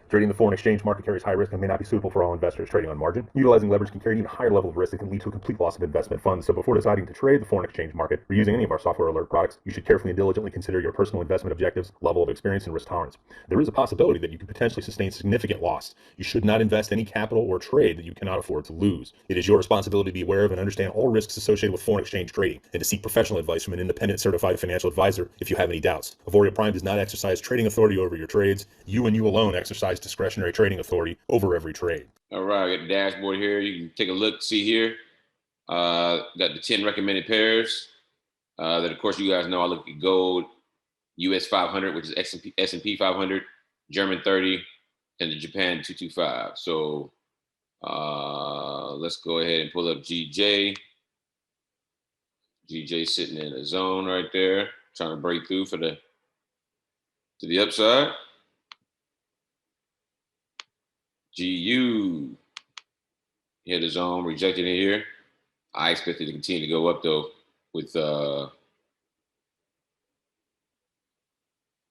Trading the foreign exchange market carries high risk and may not be suitable for all investors. Trading on margin, utilizing leverage can carry an even higher level of risk that can lead to a complete loss of investment funds. So before deciding to trade the foreign exchange market or using any of our software alert products, you should carefully and diligently consider your personal investment objectives, level of experience, and risk tolerance. There is a possibility that you could potentially sustain significant loss. You should not invest any capital or trade that you cannot afford to lose. It is your responsibility to be aware of and understand all risks associated with foreign exchange trading and to seek professional advice from an independent certified financial advisor if you have any doubts. Auvoria Prime does not exercise trading authority over your trades. You and you alone exercise discretionary trading authority over every trade. All right, I got the dashboard here. You can take a look, see here. Got the 10 recommended pairs. That of course you guys know I look at gold, US 500, which is S&P 500, German 30, and the Japan 225. So let's go ahead and pull up GJ. GJ sitting in a zone right there, trying to break through to the upside. GU hit a zone, rejected it here. I expect it to continue to go up though with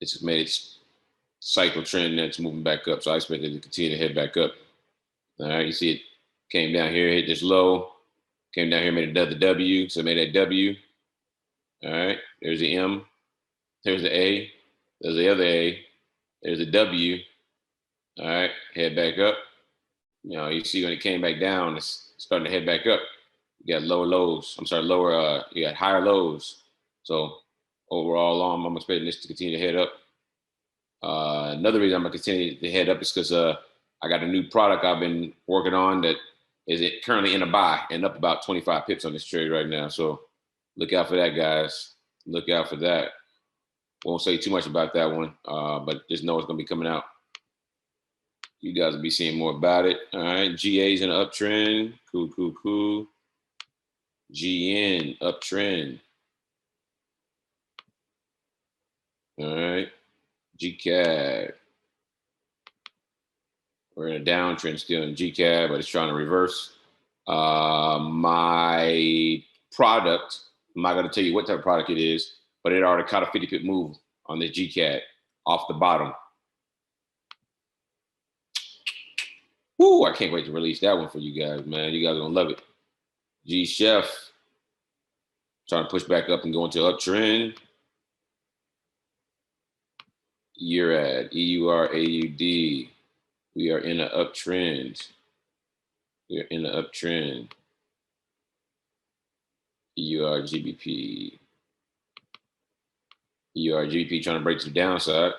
it's made its cycle trend that's moving back up. So I expect it to continue to head back up. All right, you see it came down here, hit this low, came down here, made another W. So it made that W. All right, there's the M, there's the A, there's the other A, there's the W. All right, head back up. You know, you see when it came back down, it's starting to head back up. You got lower lows. You got higher lows. So overall, I'm expecting this to continue to head up. Another reason I'm gonna continue to head up is because I got a new product I've been working on that is it currently in a buy and up about 25 pips on this trade right now. So look out for that, guys. Look out for that. Won't say too much about that one, but just know it's gonna be coming out. You guys will be seeing more about it. All right, GA's in an uptrend. Cool. GN uptrend. All right, GCAD. We're in a downtrend still in GCAD, but it's trying to reverse. My product, I'm not going to tell you what type of product it is, but it already caught a 50 pip move on this GCAD off the bottom. Woo, I can't wait to release that one for you guys, man. You guys are going to love it. G Chef trying to push back up and go into uptrend. EURAD, EURAUD. We are in an uptrend. We are in an uptrend. EURGBP. EURGBP trying to break to the downside.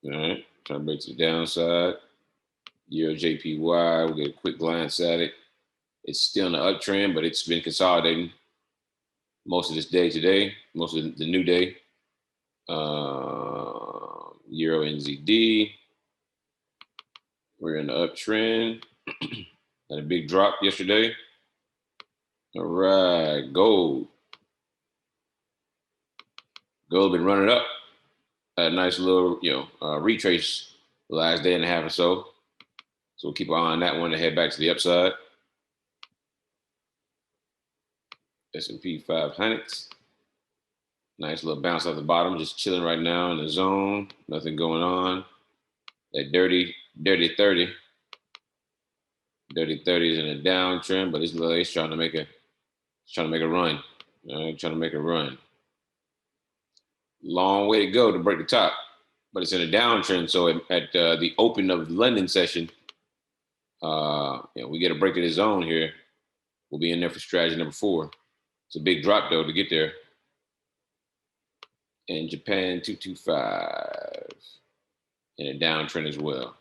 All right, trying to break to the downside. EURJPY, we'll get a quick glance at it. It's still in the uptrend, but it's been consolidating most of this day today, most of the new day. Euro NZD. We're in the uptrend. Had a big drop yesterday. All right, gold. Gold been running up. Had a nice little, retrace the last day and a half or so. So we'll keep an eye on that one to head back to the upside. S&P 500. Nice little bounce off the bottom, just chilling right now in the zone. Nothing going on. That dirty 30. Dirty 30 is in a downtrend, but it's trying to make a run. Trying to make a run. Long way to go to break the top, but it's in a downtrend. So at the open of the London session, we get a break of the zone here. We'll be in there for strategy number 4. It's a big drop though to get there. And Japan 225 in a downtrend as well.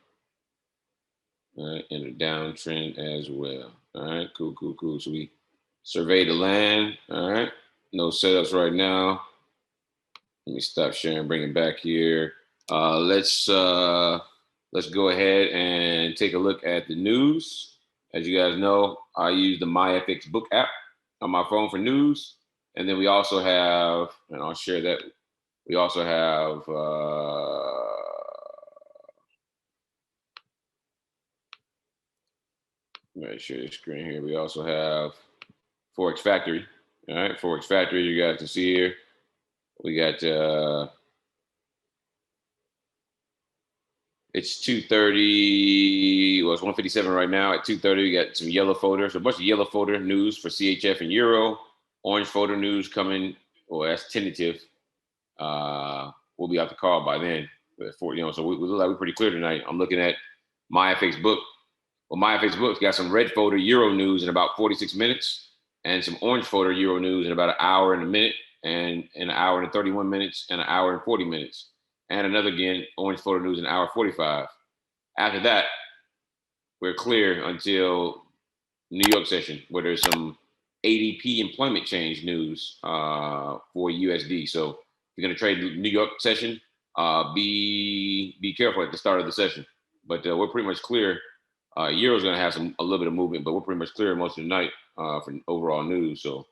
All right, in a downtrend as well. All right, cool. So we survey the land. All right, no setups right now. Let me stop sharing, bring it back here. Let's go ahead and take a look at the news. As you guys know, I use the MyFX book app on my phone for news. And then we also have, and I'll share that, we also have, let me share the screen here. We also have Forex Factory. All right, Forex Factory, you guys can see here. We got it's 2:30. Well, it's 1:57 right now. At 2:30, we got some yellow folders, a bunch of yellow folder news for CHF and Euro. Orange folder news coming. Well, that's tentative. We'll be out the call by then. But so we look like we're pretty clear tonight. I'm looking at my FX book. Well, my FX book's got some red folder Euro news in about 46 minutes, and some orange folder Euro news in about an hour and a minute, and an hour and 31 minutes, and an hour and 40 minutes, and another again orange folder news in an hour 45. After that, we're clear until New York session, where there's some ADP employment change news for USD. So if you're going to trade New York session, be careful at the start of the session. But we're pretty much clear. Euro's going to have a little bit of movement, but we're pretty much clear most of the night for overall news. So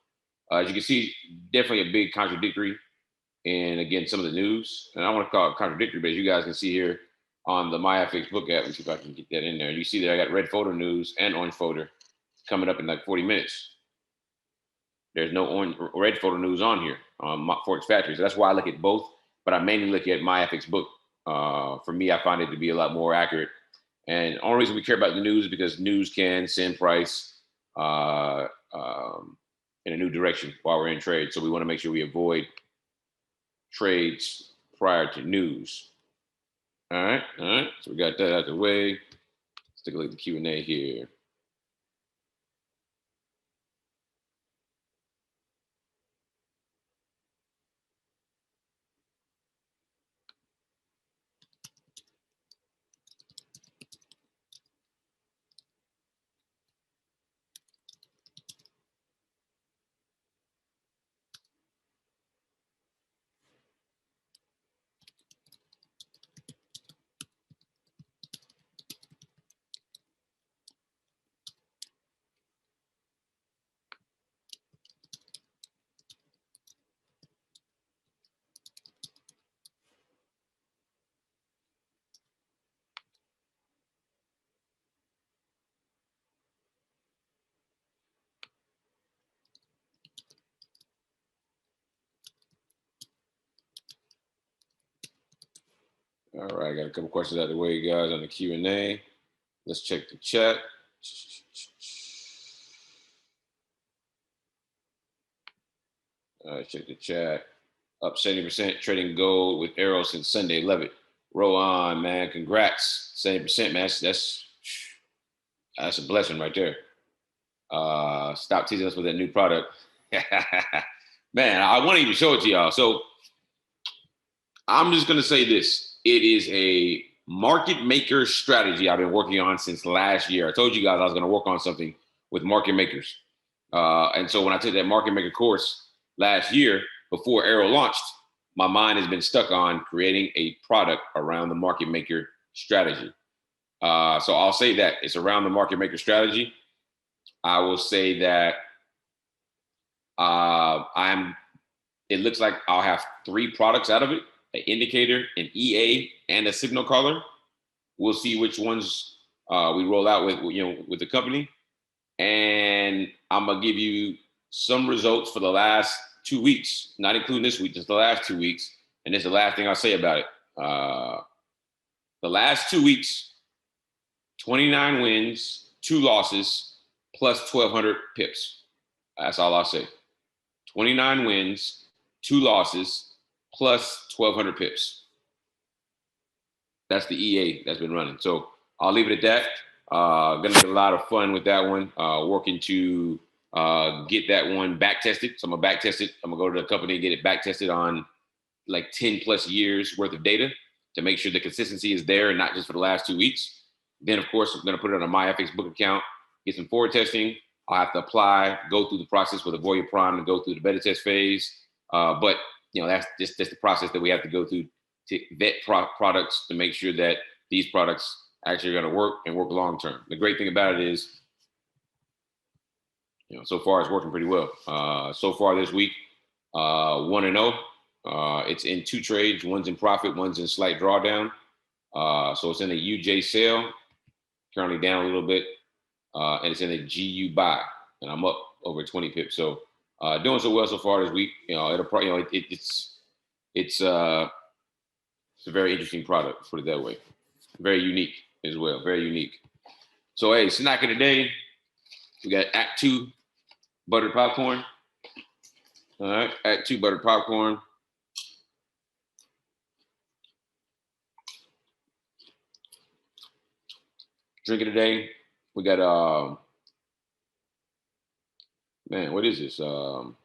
as you can see, definitely a big contradictory. And again, some of the news, and I want to call it contradictory, but as you guys can see here on the MyFX book app, let me see if I can get that in there. You see that I got red folder news and orange folder coming up in like 40 minutes. There's no red folder news on here on Forex Factory. So that's why I look at both, but I mainly look at MyFX book. For me, I find it to be a lot more accurate. And the only reason we care about the news is because news can send price in a new direction while we're in trade. So we want to make sure we avoid trades prior to news. All right. So we got that out of the way. Let's take a look at the Q&A here. All right, I got a couple questions out of the way, guys, on the Q&A. Let's check the chat. Check the chat. Up 70% trading gold with AIRO since Sunday. Love it. Roll on, man. Congrats. 70%, man. That's a blessing right there. Stop teasing us with that new product. Man, I want to even show it to y'all. So I'm just going to say this. It is a market maker strategy I've been working on since last year. I told you guys I was going to work on something with market makers. And so when I took that market maker course last year, before AIRO launched, my mind has been stuck on creating a product around the market maker strategy. So I'll say that it's around the market maker strategy. I will say that it looks like I'll have 3 products out of it: an indicator, an EA, and a signal caller. We'll see which ones we roll out with the company. And I'm gonna give you some results for the last 2 weeks, not including this week, just the last 2 weeks. And this is the last thing I'll say about it. The last 2 weeks, 29 wins, 2 losses, plus 1,200 pips. That's all I'll say. 29 wins, 2 losses, plus 1,200 pips. That's the EA that's been running. So I'll leave it at that. Gonna get a lot of fun with that one. Working to get that one back tested. So I'm gonna back test it. I'm gonna go to the company and get it back tested on like 10 plus years worth of data to make sure the consistency is there and not just for the last 2 weeks. Then of course I'm gonna put it on a MyFX book account, get some forward testing. I'll have to apply, go through the process with Auvoria Prime to go through the beta test phase. But that's just the process that we have to go through to vet products to make sure that these products actually are going to work and work long term. The great thing about it is, so far it's working pretty well. So far this week, 1-0. It's in 2 trades. One's in profit, one's in slight drawdown. So it's in a UJ sale, currently down a little bit, and it's in a GU buy, and I'm up over 20 pips. So Doing so well so far this week. It'll probably, it's a very interesting product. Let's put it that way. Very unique as well. Very unique. So hey, snack of the day. We got Act 2 buttered popcorn. All right, Act 2 buttered popcorn. Drink of the day. We got man, what is this? Mountain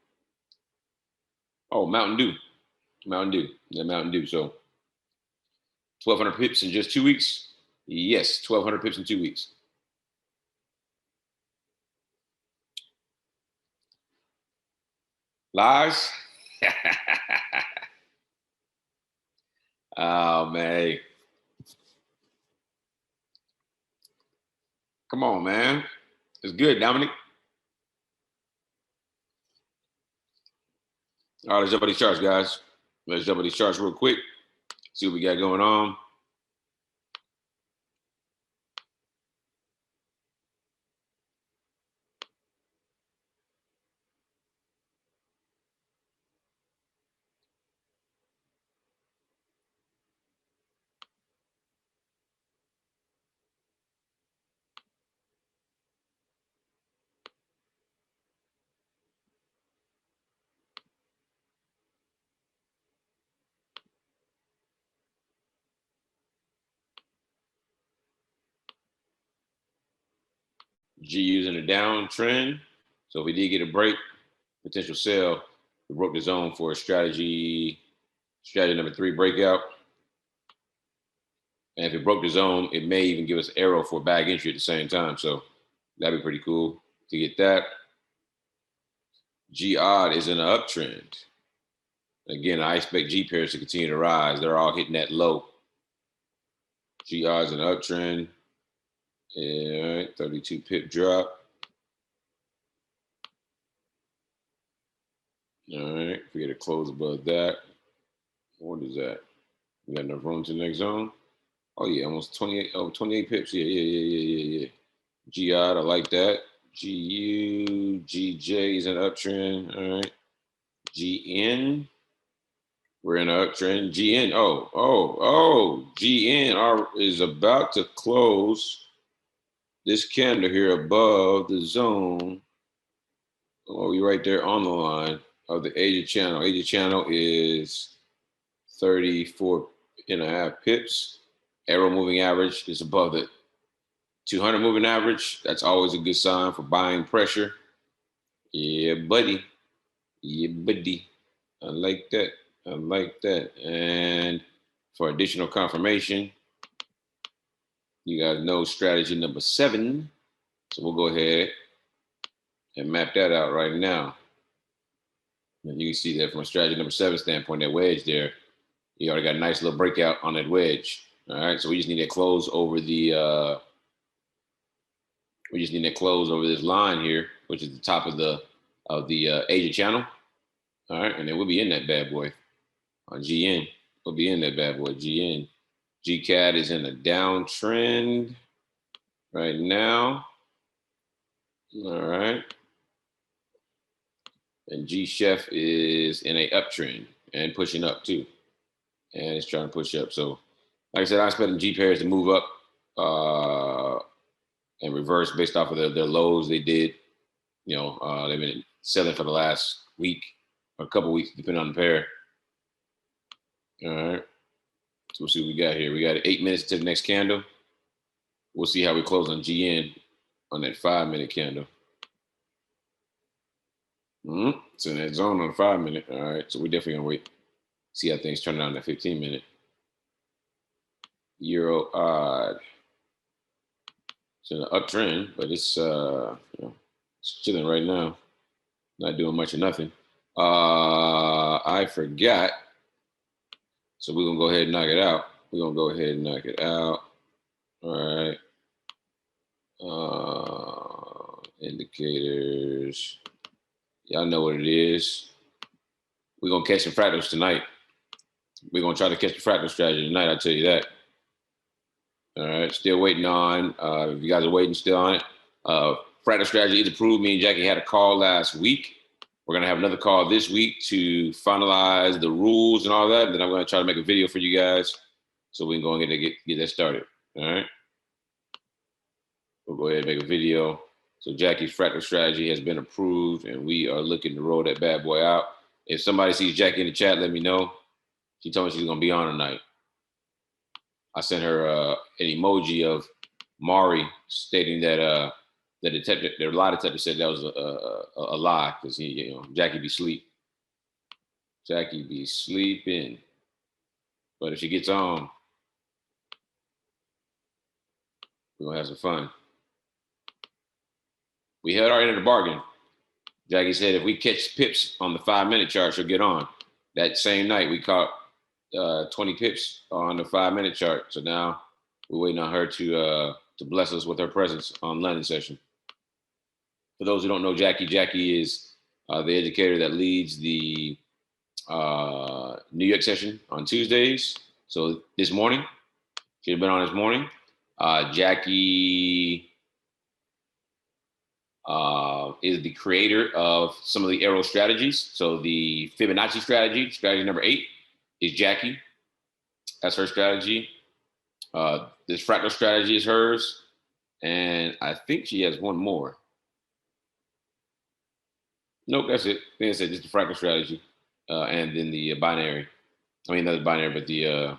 Dew. Mountain Dew. Yeah, Mountain Dew. So 1,200 pips in just 2 weeks. Yes, 1,200 pips in 2 weeks. Lies. Oh man. Come on, man. It's good, Dominic. All right, let's jump on these charts, guys. Let's jump on these charts real quick. See what we got going on. GU's in a downtrend. So if we did get a break, potential sell, we broke the zone for a strategy number 3 breakout. And if it broke the zone, it may even give us AIRO for bag entry at the same time. So that'd be pretty cool to get that. G-odd is in an uptrend. Again, I expect G pairs to continue to rise. They're all hitting that low. G-odd is an uptrend. Yeah, 32 pip drop. All right, if we get a close above that, what is that? We got enough room to the next zone. Oh yeah, almost 28. Oh, 28 pips. Yeah. G-odd, I like that. GU, GJ is an uptrend. All right. GN, we're in an uptrend. GN, GN is about to close this candle here above the zone. Oh, you're right there on the line of the Asia channel. Asia channel is 34.5 pips. AIRO moving average is above the 200 moving average. That's always a good sign for buying pressure. Yeah, buddy. I like that. And for additional confirmation, you guys know strategy number 7. So we'll go ahead and map that out right now. And you can see that from a strategy number 7 standpoint, that wedge there, you already got a nice little breakout on that wedge. All right, so we just need to close over the this line here, which is the top of the Asia channel. All right, and then we'll be in that bad boy on GN. We'll be in that bad boy GN. GCAD is in a downtrend right now. All right. And G-Chef is in a uptrend and pushing up too. And it's trying to push up. So, like I said, I expect the G pairs to move up and reverse based off of their lows they did. They've been selling for the last week or a couple weeks, depending on the pair. All right. So we'll see what we got here. We got 8 minutes to the next candle. We'll see how we close on GN on that 5-minute candle. It's in that zone on the 5-minute. All right. So we're definitely going to wait. See how things turn out in that 15-minute. Euro odd. It's in an uptrend, but it's it's chilling right now. Not doing much or nothing. I forgot. So we're gonna go ahead and knock it out. All right. Indicators. Y'all know what it is. We're gonna catch some fractals tonight. We're gonna try to catch the fractal strategy tonight, I'll tell you that. All right, still waiting on. If you guys are waiting still on it, fractal strategy is approved. Me and Jackie had a call last week. We're going to have another call this week to finalize the rules and all that. And then I'm going to try to make a video for you guys so we can go and get that started. All right. We'll go ahead and make a video. So Jackie's fractal strategy has been approved, and we are looking to roll that bad boy out. If somebody sees Jackie in the chat, let me know. She told me she's going to be on tonight. I sent her an emoji of Mari stating that the detective, their lie detector said that was a lie because Jackie be sleep. Jackie be sleeping. But if she gets on, we're gonna have some fun. We had our end of the bargain. Jackie said if we catch pips on the 5-minute chart, she'll get on. That same night, we caught 20 pips on the 5-minute chart. So now we're waiting on her to bless us with her presence on London session. For those who don't know Jackie is the educator that leads the New York session on Tuesdays. So this morning, she had been on this morning. Jackie is the creator of some of the AIRO strategies. So the Fibonacci strategy number 8 is Jackie. That's her strategy. This fractal strategy is hers. And I think she has one more. Nope, that's it. I think I said just the fractal strategy. And then the binary. I mean, not the binary, but the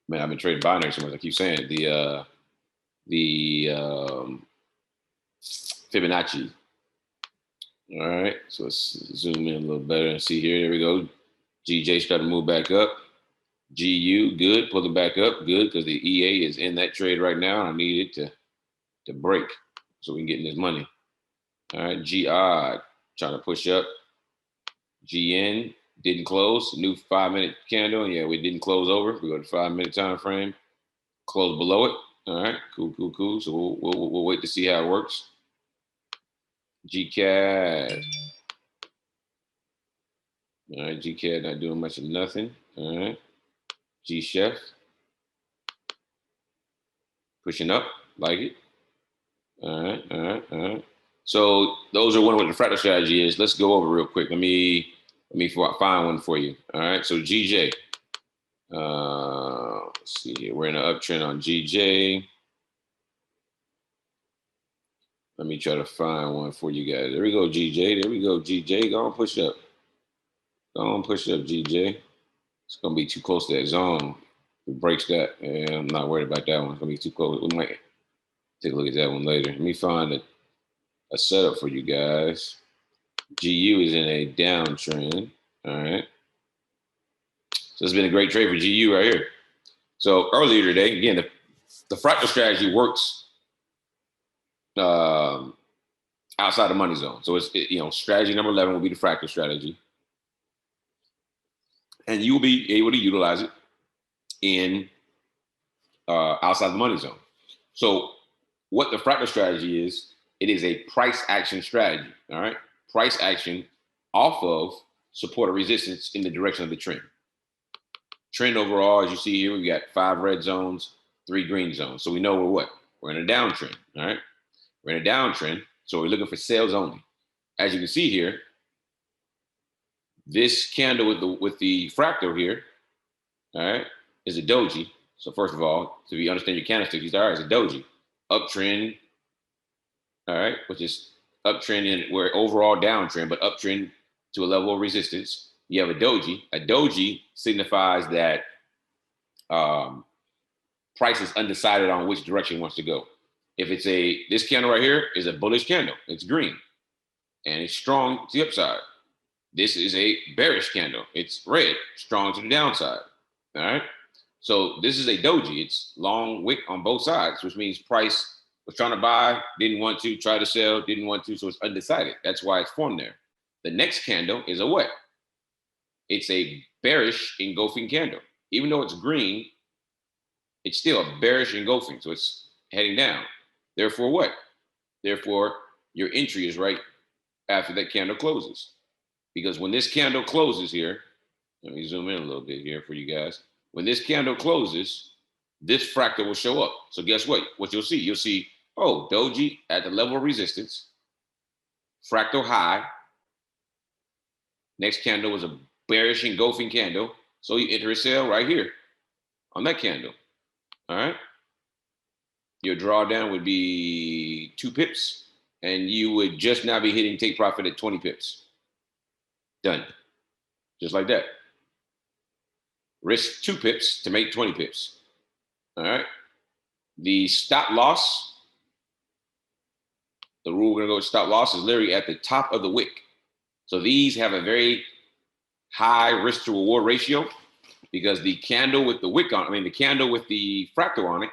man, I've been trading binary so much. I keep saying it. The Fibonacci. All right, so let's zoom in a little better and see here. There we go. GJ starting to move back up. GU, good, pulling back up, good, because the EA is in that trade right now. I need it to break so we can get in this money. All right, GI trying to push up. GN didn't close. New 5-minute candle. Yeah, we didn't close over. We go to 5-minute time frame. Close below it. All right, cool. So we'll wait to see how it works. GCAD. All right, GCAD not doing much of nothing. All right. G-Chef. Pushing up, like it. All right. So those are what the fractal strategy is. Let's go over real quick. Let me find one for you. All right, so GJ. Let's see here. We're in an uptrend on GJ. Let me try to find one for you guys. There we go, GJ. There we go, GJ. Go on, push up. Go on, push up, GJ. It's gonna be too close to that zone. If it breaks that, and I'm not worried about that one. It's gonna be too close. We might take a look at that one later. Let me find a setup for you guys. GU is in a downtrend. All right. So it's been a great trade for GU right here. So earlier today, again, the fractal strategy works outside the money zone. So it's strategy number 11 will be the fractal strategy, and you will be able to utilize it in outside the money zone. So what the fractal strategy is, it is a price action strategy. All right, price action off of support or resistance in the direction of the trend. Trend overall, as you see here, we got 5 red zones, 3 green zones. So we know we're in a downtrend. All right, we're in a downtrend. So we're looking for sales only. As you can see here, this candle with the fractal here, all right, is a doji. So first of all, to understand your candlestick, you say, all right, it's a doji. Uptrend, all right, which is uptrend in where overall downtrend, but uptrend to a level of resistance. You have a doji. A doji signifies that price is undecided on which direction it wants to go. If it's this candle right here is a bullish candle, it's green, and it's strong to the upside. This is a bearish candle. It's red, strong to the downside. All right. So this is a doji. It's long wick on both sides, which means price was trying to buy, didn't want to, try to sell, didn't want to. So it's undecided. That's why it's formed there. The next candle is a what? It's a bearish engulfing candle. Even though it's green, it's still a bearish engulfing. So it's heading down. Therefore, what? Therefore, your entry is right after that candle closes. Because when this candle closes here, let me zoom in a little bit here for you guys. When this candle closes, this fractal will show up. So guess what? What you'll see, oh, doji at the level of resistance, fractal high, Next candle was a bearish engulfing candle. So you enter a sell right here on that candle. All right. Your drawdown would be 2 pips, and you would just now be hitting take profit at 20 pips. Done. Just like that. Risk 2 pips to make 20 pips. All right. The stop loss, the rule we're going to go with stop loss is literally at the top of the wick. So these have a very high risk to reward ratio because the candle with the wick on, the candle with the fractal on it,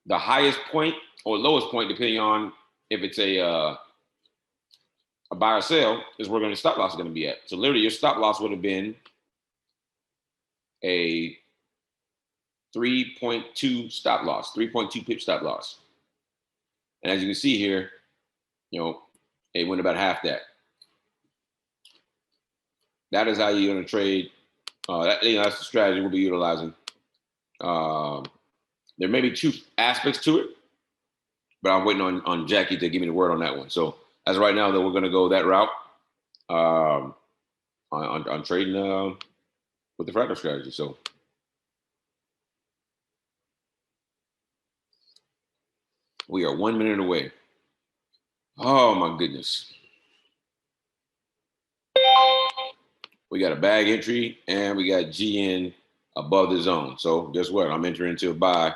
the highest point or lowest point, depending on if it's a buy or sell, is where the stop loss is going to be at. So literally your stop loss would have been a 3.2 stop loss, 3.2 pip stop loss. And as you can see here, it went about half that. That is how you're going to trade. That's the strategy we'll be utilizing. There may be 2 aspects to it, but I'm waiting on Jackie to give me the word on that one. So as of right now, though, we're going to go that route on trading with the fractal strategy. So we are 1 minute away. Oh my goodness. We got a bag entry and we got GN above the zone. So guess what? I'm entering into a buy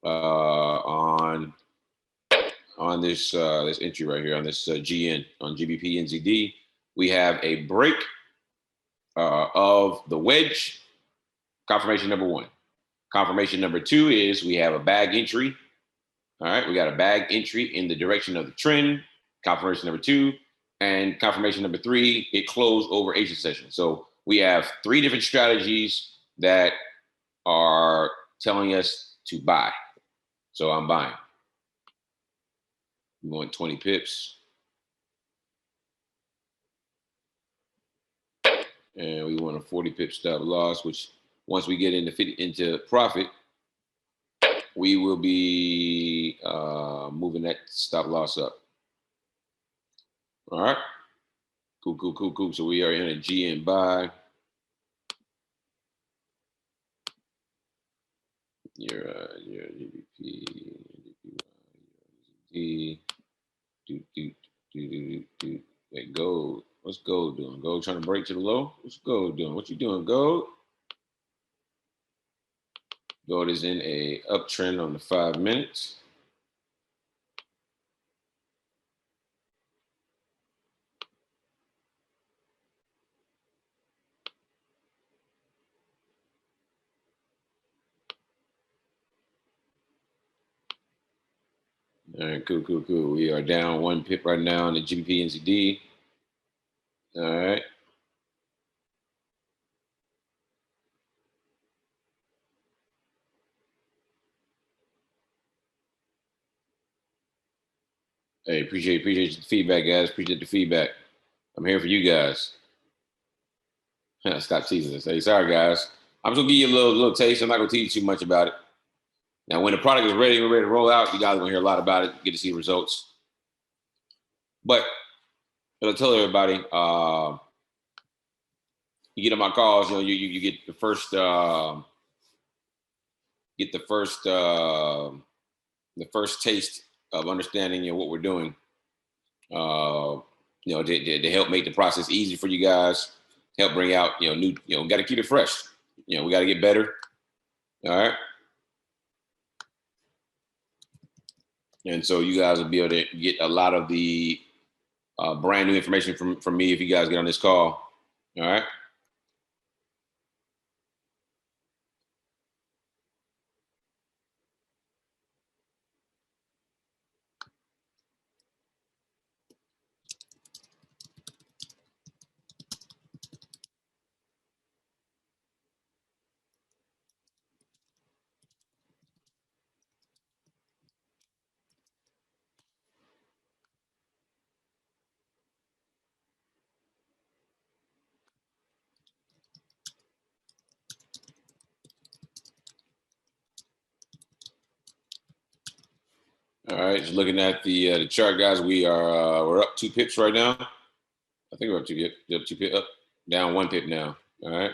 on this this entry right here on this GN on GBP NZD. We have a break of the wedge. Confirmation number 1. Confirmation number 2 is we have a bag entry. All right, we got a bag entry in the direction of the trend. Confirmation number 2. And confirmation number 3, it closed over Asian session. So we have 3 different strategies that are telling us to buy. So I'm buying. We want 20 pips. And we want a 40 pip stop loss, which once we get into profit, we will be moving that stop loss up. All right. Cool. So we are in a GN buy. Your GBP, That gold. What's gold doing? Gold trying to break to the low? What's gold doing? What you doing, gold? Gold is in a uptrend on the 5 minutes. All right, cool. We are down 1 pip right now on the GBP NZD. All right. Hey, appreciate the feedback, guys. Appreciate the feedback. I'm here for you guys. Stop teasing us. Hey, sorry, guys. I'm just gonna give you a little taste. I'm not gonna teach you too much about it. Now, when the product is ready, we're ready to roll out. You guys are gonna hear a lot about it. Get to see results. But I'll tell everybody, you get on my calls. You get the first the first taste of understanding what we're doing. To help make the process easy for you guys, help bring out new. Got to keep it fresh. We got to get better. All right. And so you guys will be able to get a lot of the brand new information from me if you guys get on this call. All right. All right, just looking at the chart, guys. We're up 2 pips right now. I think we're up 2 pips. Up 2 pips. Up, down 1 pip now. All right.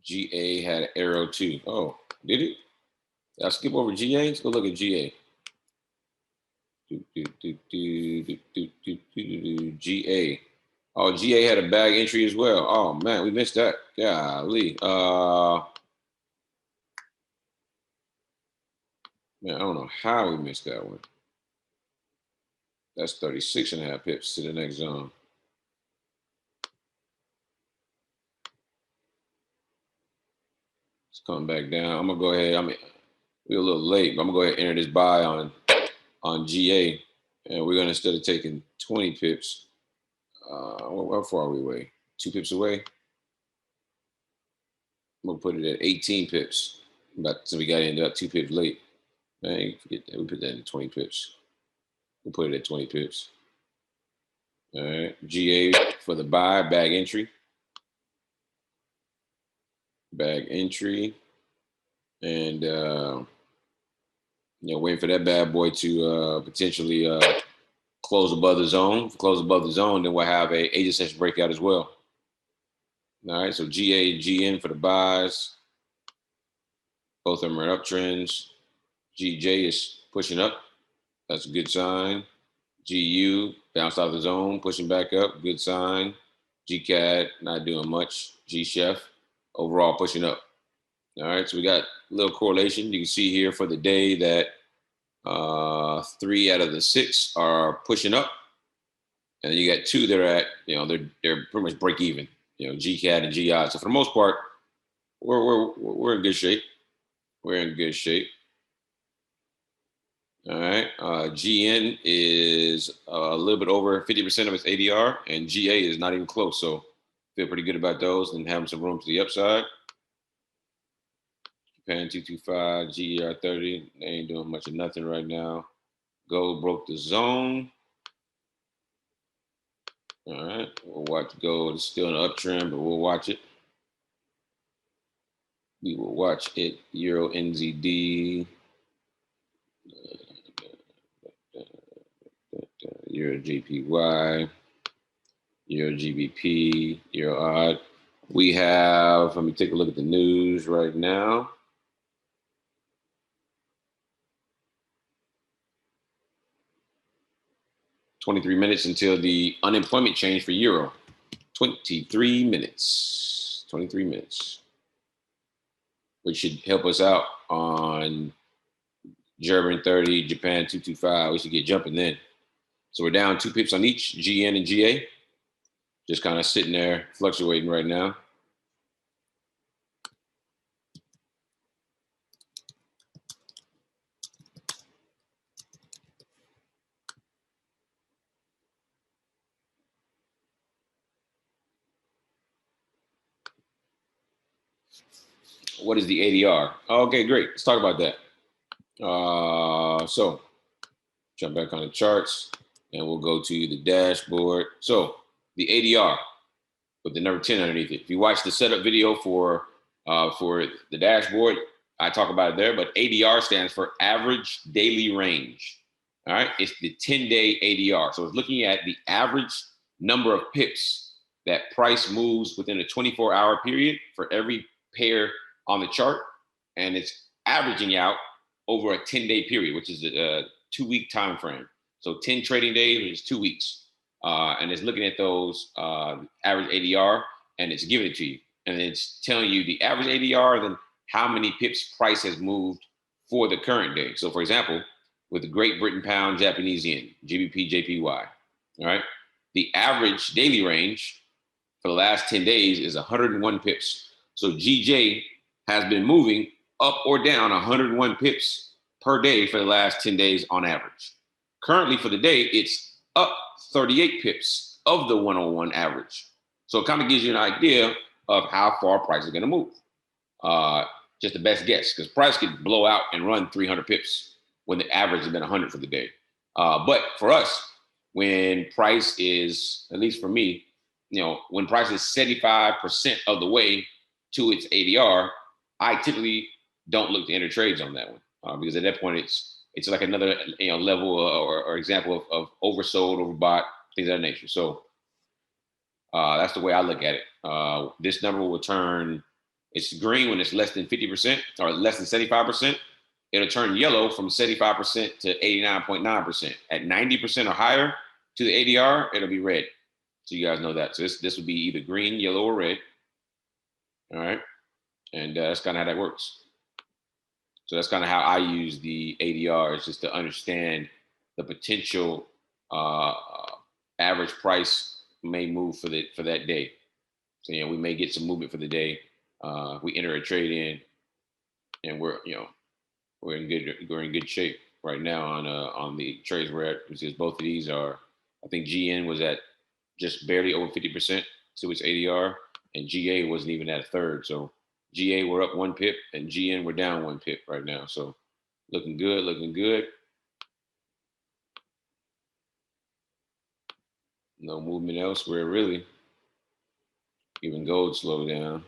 GA had AIRO too. Oh, did it? Did I skip over GA? Let's go look at GA. GA. Oh, GA had a bag entry as well. Oh man, we missed that. Golly. Man, I don't know how we missed that one. That's 36.5 pips to the next zone. It's coming back down. I'm gonna go ahead. We're a little late, but I'm gonna go ahead and enter this buy on GA, and we're gonna, instead of taking 20 pips, how far are we away? 2 pips away. I'm gonna put it at 18 pips. So we got in about 2 pips late. Man, forget that. We put that in 20 pips. We'll put it at 20 pips. All right. GA for the buy, bag entry. Bag entry. And waiting for that bad boy to potentially close above the zone. If it close above the zone, then we'll have a 80 session breakout as well. All right, so GA and GN for the buys. Both of them are uptrends. GJ is pushing up. That's a good sign. GU bounced out of the zone, pushing back up. Good sign. GCAD not doing much. G-Chef overall pushing up. All right, so we got a little correlation. You can see here for the day that 3 out of the 6 are pushing up, and then you got 2 that are at, they're pretty much break even. GCAD and GI. So for the most part, we're in good shape. We're in good shape. All right. GN is a little bit over 50% of its ADR, and GA is not even close. So feel pretty good about those and having some room to the upside. Japan 225, GER 30. They ain't doing much of nothing right now. Gold broke the zone. All right. We'll watch gold. It's still an uptrend, but we'll watch it. We will watch it. Euro NZD. Euro JPY. Euro GBP. Euro odd. We have, let me take a look at the news right now. $23 minutes until the unemployment change for Euro. 23 minutes. 23 minutes. Which should help us out on German 30, Japan 225. We should get jumping then. So we're down 2 pips on each, GN and GA. Just kind of sitting there fluctuating right now. What is the ADR? Okay, great. Let's talk about that. So jump back on the charts and we'll go to the dashboard. So the ADR with the number 10 underneath it. If you watch the setup video for the dashboard, I talk about it there, but ADR stands for average daily range. All right, it's the 10-day ADR. So it's looking at the average number of pips that price moves within a 24-hour period for every pair on the chart, and it's averaging out over a 10-day period, which is a 2-week time frame. So 10 trading days, which is 2 weeks. And it's looking at those average ADR, and it's giving it to you. And it's telling you the average ADR, then how many pips price has moved for the current day. So for example, with the Great Britain pound, Japanese yen, GBP, JPY, all right? The average daily range for the last 10 days is 101 pips. So GJ has been moving up or down 101 pips per day for the last 10 days on average. Currently for the day, it's up 38 pips of the 101 average. So it kind of gives you an idea of how far price is going to move. Just the best guess, because price could blow out and run 300 pips when the average has been 100 for the day. But for us, when price is, at least for me, when price is 75% of the way to its ADR, I typically don't look to enter trades on that one because at that point it's like another level or example of oversold, overbought, things of that nature. So that's the way I look at it. This number will turn, it's green when it's less than 50% or less than 75%. It'll turn yellow from 75% to 89.9%. At 90% or higher to the ADR, it'll be red. So you guys know that. So this would be either green, yellow, or red. All right. And that's kind of how that works. So that's kind of how I use the ADR, is just to understand the potential average price may move for that day. So we may get some movement for the day. We enter a trade in, and we're in good shape right now on the trades we're at, because both of these are, I think GN was at just barely over 50% to its ADR, and GA wasn't even at a third. So GA we're up 1 pip, and GN we're down 1 pip right now. So looking good, looking good. No movement elsewhere really. Even gold slowed down.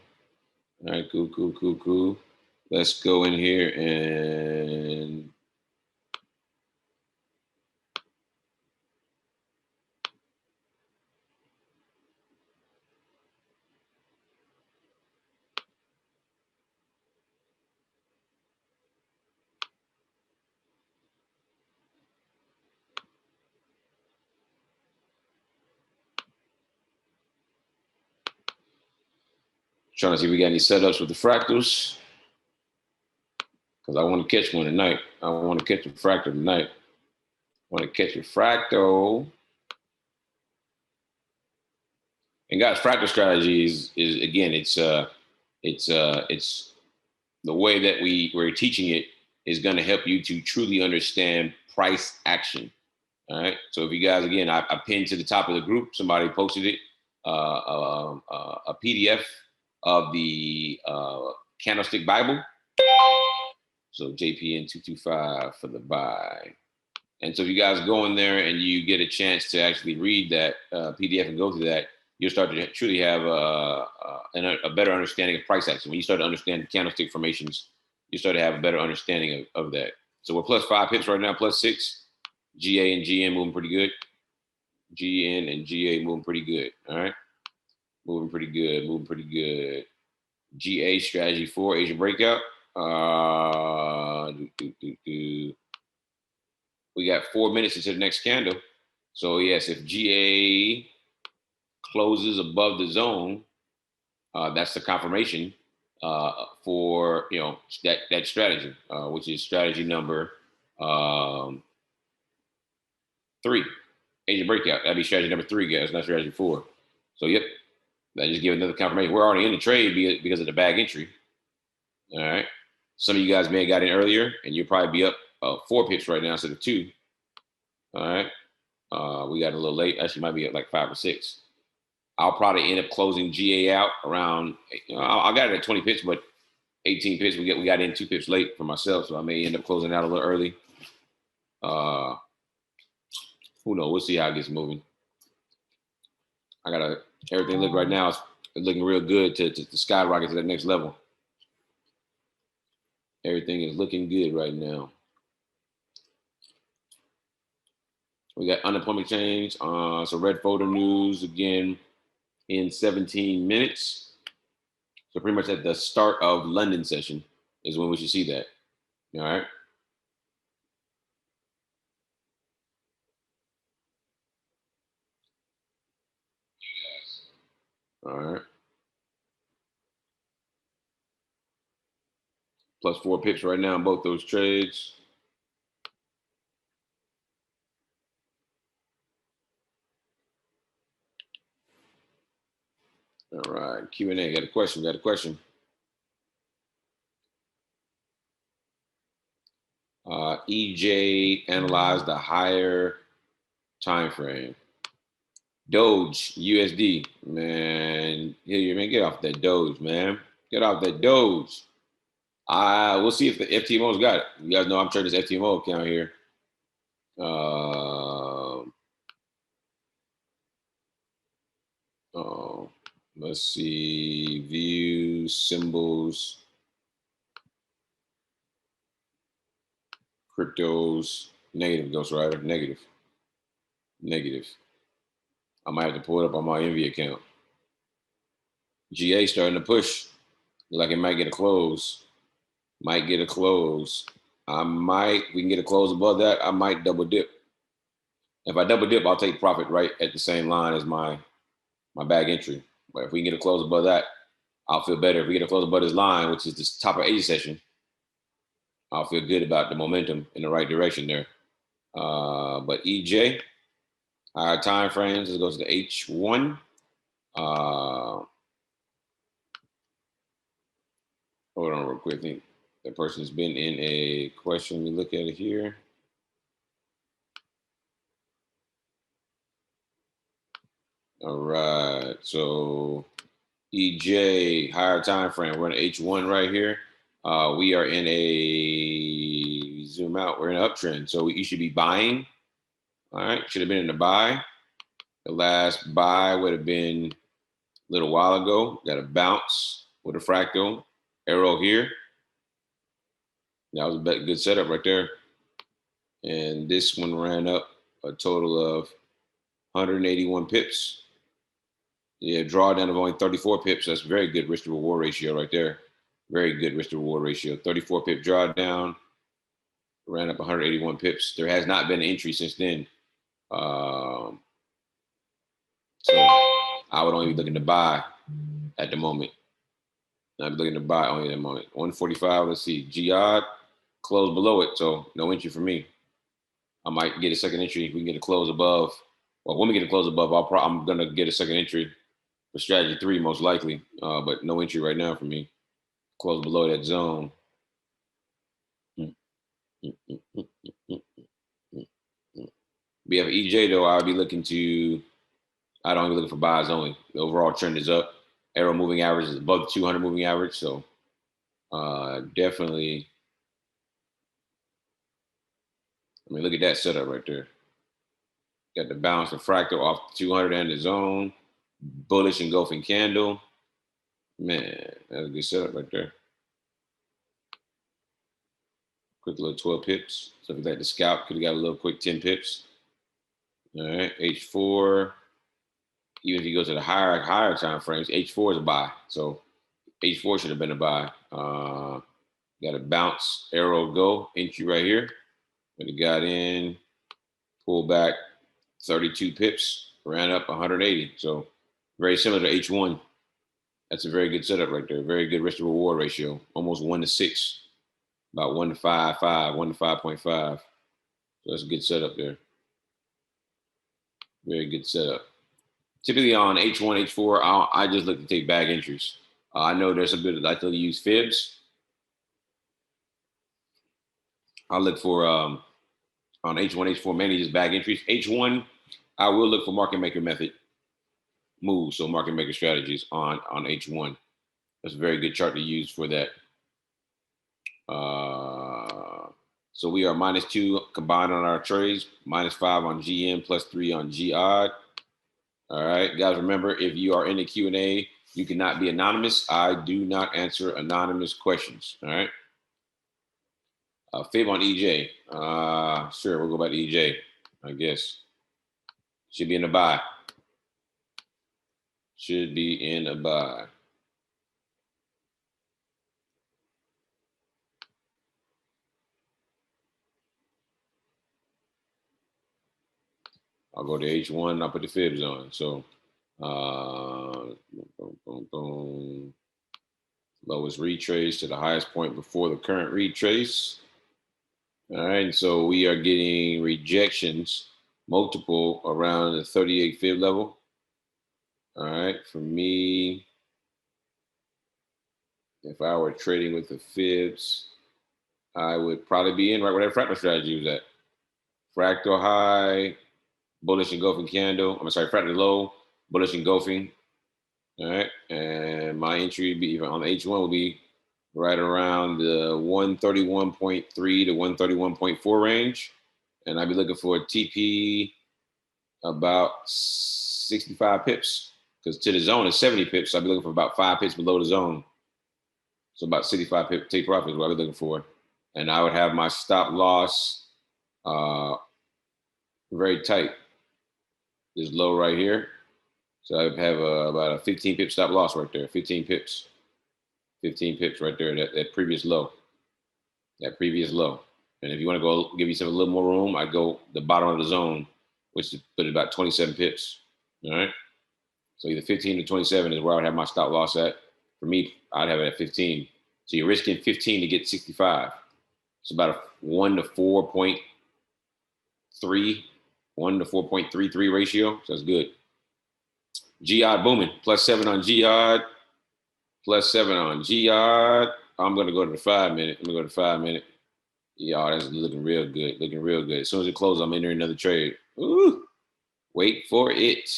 All right, cool. Let's go in here and trying to see if we got any setups with the fractals, because I want to catch one tonight. I want to catch a fractal tonight. I want to catch a fractal. And guys, fractal strategy is again, it's the way that we're teaching it is going to help you to truly understand price action. All right. So if you guys, again, I pinned to the top of the group, somebody posted it, a PDF of the Candlestick Bible. So JPN 225 for the buy. And so if you guys go in there and you get a chance to actually read that PDF and go through that, you'll start to truly have a better understanding of price action. When you start to understand the candlestick formations, you start to have a better understanding of that. So we're plus 5 pips right now, plus 6. GA and GN moving pretty good. GN and GA moving pretty good. All right. Moving pretty good. GA strategy 4, Asian breakout. We got 4 minutes into the next candle. So yes, if GA closes above the zone, that's the confirmation for that strategy, which is strategy number 3, Asian breakout. That'd be strategy number 3, guys, not strategy 4. So yep, that just give another confirmation. We're already in the trade because of the bag entry. All right. Some of you guys may have got in earlier, and you'll probably be up 4 pips right now instead of 2. All right. We got a little late. Actually, might be at like 5 or 6. I'll probably end up closing GA out around. I got it at 20 pips, but 18 pips. We got in 2 pips late for myself, so I may end up closing out a little early. Who knows? We'll see how it gets moving. Everything look right now is looking real good to skyrocket to that next level. Everything is looking good right now. We got unemployment change. So red folder news again in 17 minutes. So pretty much at the start of London session is when we should see that. All right. All right. Plus 4 pips right now in both those trades. All right. Q&A. Got a question. EJ analyzed the higher time frame. Doge, USD, man. Yeah, man, get off that Doge, man. Get off that Doge. We'll see if the FTMO's got it. You guys know I'm trading this FTMO account here. Let's see. View symbols. Cryptos negative, Ghost Rider, negative. I might have to pull it up on my Envy account. GA starting to push. Like it might get a close. We can get a close above that. I might double dip. If I double dip, I'll take profit right at the same line as my bag entry. But if we can get a close above that, I'll feel better. If we get a close above this line, which is the top of 80 session, I'll feel good about the momentum in the right direction there. But EJ, our time frames, let's go to the H1. Hold on real quick. I think that person's been in a question. Let me look at it here. All right. So EJ, higher time frame. We're in H1 right here. We are in a zoom out. We're in an uptrend. So you should be buying. All right. Should have been in the buy. The last buy would have been a little while ago. Got a bounce with a fractal arrow here. That was a good setup right there. And this one ran up a total of 181 pips. Yeah, drawdown of only 34 pips. That's very good risk to reward ratio right there. Very good risk to reward ratio. 34 pip drawdown, ran up 181 pips. There has not been an entry since then. So I would only be looking to buy at the moment. I'd be looking to buy only at the moment. 145, let's see. Jihad closed below it, so no entry for me. I might get a second entry if we can get a close above. Well, when we get a close above, I'm going to get a second entry for strategy 3, most likely, but no entry right now for me. Close below that zone. We have EJ though. I'll be looking to. I don't be looking for buys only. The overall trend is up. AIRO moving average is above the 200 moving average, so definitely. I mean, look at that setup right there. Got the bounce and fractal off the 200 and the zone. Bullish engulfing candle. Man, that's a good setup right there. Quick little 12 pips. So if you like the scalp, could have got a little quick 10 pips. All right, H4. Even if you go to the higher time frames, H4 is a buy. So H4 should have been a buy. Got a bounce, arrow, go, entry right here. When it got in, pull back 32 pips, ran up 180. So very similar to H1. That's a very good setup right there. Very good risk to reward ratio. Almost 1 to 6. About 1 to 5.5, 1 to 5.5. So that's a good setup there. Very good setup. Typically on H1, H4, I just look to take bag entries. I know there's a bit of, I like to use fibs. I'll look for, on H1, H4, mainly just bag entries. H1, I will look for market maker method moves, so market maker strategies on H1. That's a very good chart to use for that. So we are -2 combined on our trades, -5 on GM, +3 on GOD. All right, guys, remember, if you are in the Q&A, you cannot be anonymous. I do not answer anonymous questions, all right? Fib on EJ. Sure, we'll go back to EJ, I guess. Should be in a buy. Should be in a buy. I'll go to H1 and I'll put the fibs on. So, boom, boom, boom. Lowest retrace to the highest point before the current retrace. All right, so we are getting rejections, multiple around the 38 fib level. All right, for me, if I were trading with the fibs, I would probably be in right where that fractal strategy was at. Fractal high, bullish engulfing candle. I'm sorry, fractal low, bullish engulfing. All right, and my entry would be on the H1 will be right around the 131.3 to 131.4 range, and I'd be looking for a TP about 65 pips because to the zone is 70 pips. So I'd be looking for about 5 pips below the zone. So about 65 pip take profit is what I'd be looking for. and I would have my stop loss very tight. This low right here. So I have about a 15 pip stop loss right there. 15 pips. 15 pips right there. That previous low. That previous low. And if you want to go give yourself a little more room, I go the bottom of the zone, which is put about 27 pips. All right. So either 15 to 27 is where I would have my stop loss at. For me, I'd have it at 15. So you're risking 15 to get 65. It's about a 1 to 4.3, 1 to 4.33 ratio. So that's good. Jihad booming. +7 on Jihad. +7 on Jihad. I'm going to go to the 5 minute. I'm going to go to 5 minute. Yeah, that's looking real good. Looking real good. As soon as it closes, I'm entering another trade. Ooh, wait for it.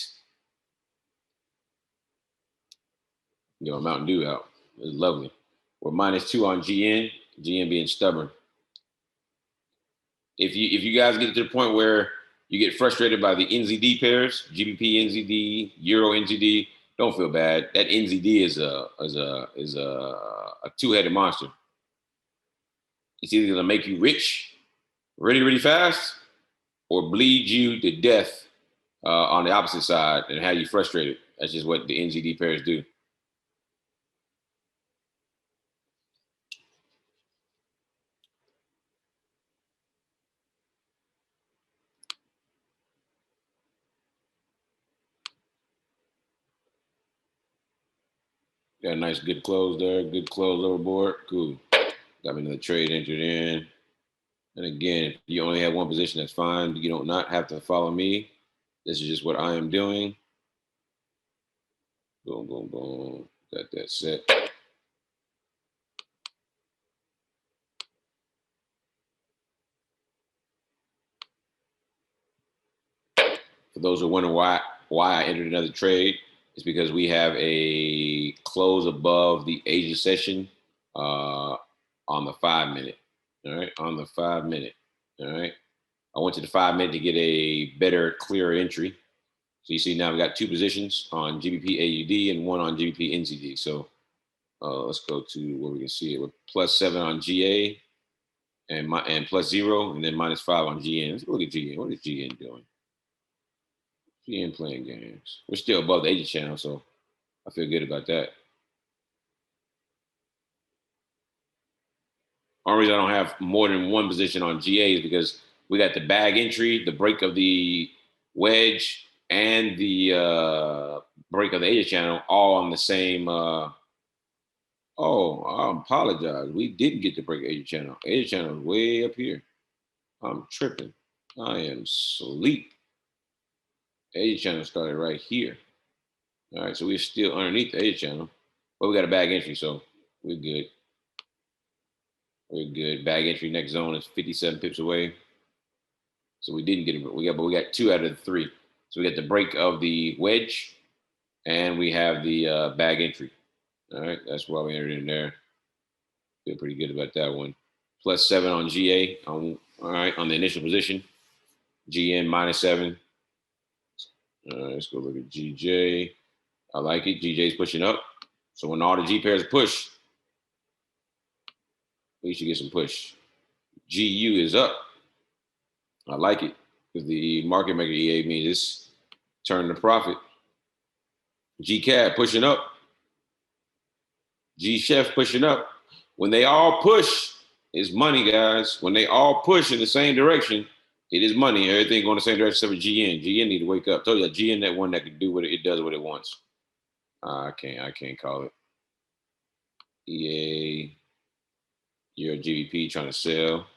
Yo, Mountain Dew out. It's lovely. We're -2 on GN. GN being stubborn. If you guys get to the point where you get frustrated by the NZD pairs, GBP NZD, Euro NZD, don't feel bad. That NZD is a two-headed monster. It's either gonna make you rich really, really fast, or bleed you to death on the opposite side and have you frustrated. That's just what the NZD pairs do. Got a nice good close there. Good close overboard. Cool. Got me another trade entered in. And again, if you only have one position, that's fine. You don't not have to follow me. This is just what I am doing. Boom, boom, boom. Got that set. For those who are wondering why I entered another trade, it's because we have a close above the Asia session on the 5 minute. All right, on the 5 minute. All right. I went to the 5 minute to get a better, clearer entry. So you see now we got two positions on GBP AUD and one on GBP NZD. So let's go to where we can see it. We're +7 on GA and +0, and then -5 on GN. Let's look at GN. What is GN doing? GN playing games. We're still above the Asia channel, so I feel good about that. Only reason I don't have more than one position on GA is because we got the bag entry, the break of the wedge, and the break of the Asia channel all on the same. Oh, I apologize. We didn't get to break Asia channel. Asia channel is way up here. I'm tripping. I am asleep. Asia channel started right here. All right, so we're still underneath the Asia channel, but we got a bag entry, so we're good. We're good. Bag entry next zone is 57 pips away. So we didn't get it. But we got 2 out of the 3. So we got the break of the wedge, and we have the bag entry. All right, that's why we entered in there. Feel pretty good about that one. +7 on GA. All right, on the initial position. GN -7. All right, let's go look at GJ. I like it. GJ's pushing up. So when all the G pairs push, we should get some push. GU is up. I like it because the market maker EA means it's turning to profit. GCAD pushing up. G Chef pushing up. When they all push, it's money, guys. When they all push in the same direction, it is money. Everything going the same direction except for GN. GN need to wake up. I told you, GN that one that can do what it does what it wants. I can't call it. EA, you're a GBP trying to sell.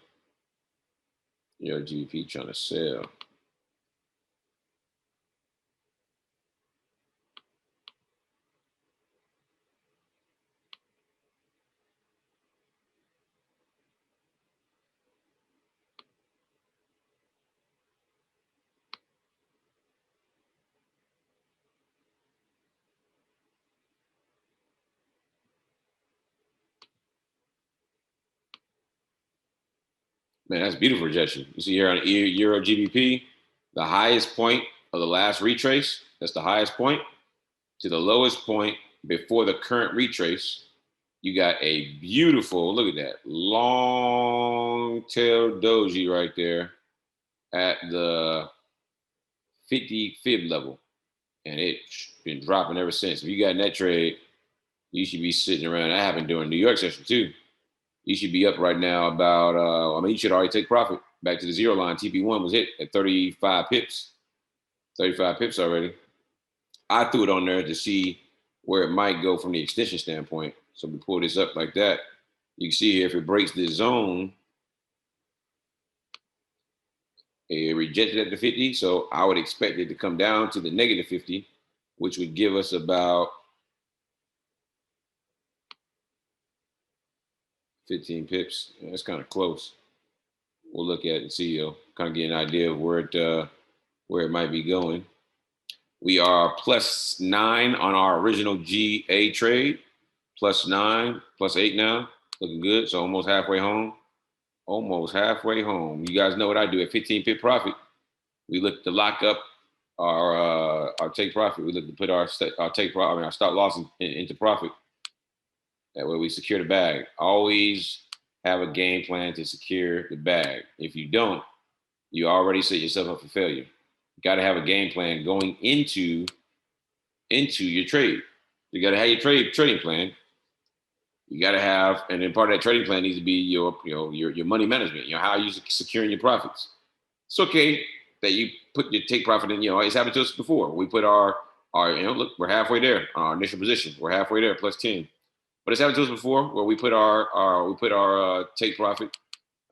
You're a GBP trying to sell. Man, that's beautiful rejection. You see here on Euro GBP, the highest point of the last retrace, that's the highest point, to the lowest point before the current retrace. You got a beautiful, look at that, long tail doji right there at the 50 fib level. And it's been dropping ever since. If you got in that trade, you should be sitting around. That happened during New York session too. You should be up right now about, you should already take profit. Back to the zero line. TP1 was hit at 35 pips. 35 pips already. I threw it on there to see where it might go from the extension standpoint. So we pull this up like that. You can see here if it breaks this zone, it rejected at the 50. So I would expect it to come down to the negative 50, which would give us about 15 pips. That's kind of close. We'll look at it and see, kind of get an idea of where it might be going. We are +9 on our original GA trade, +9, +8 now, looking good. So almost halfway home. Almost halfway home. You guys know what I do at 15 pip profit. We look to lock up our take profit. We look to put our stop loss into profit. That way we secure the bag. Always have a game plan to secure the bag. If you don't, you already set yourself up for failure. You got to have a game plan going into your trade. You got to have your trading plan. You got to have, and then part of that trading plan needs to be your money management. How are you securing your profits? It's okay that you put your take profit in. It's happened to us before. We put our look, we're halfway there on our initial position. We're halfway there, +10. But it's happened to us before where we put our take profit,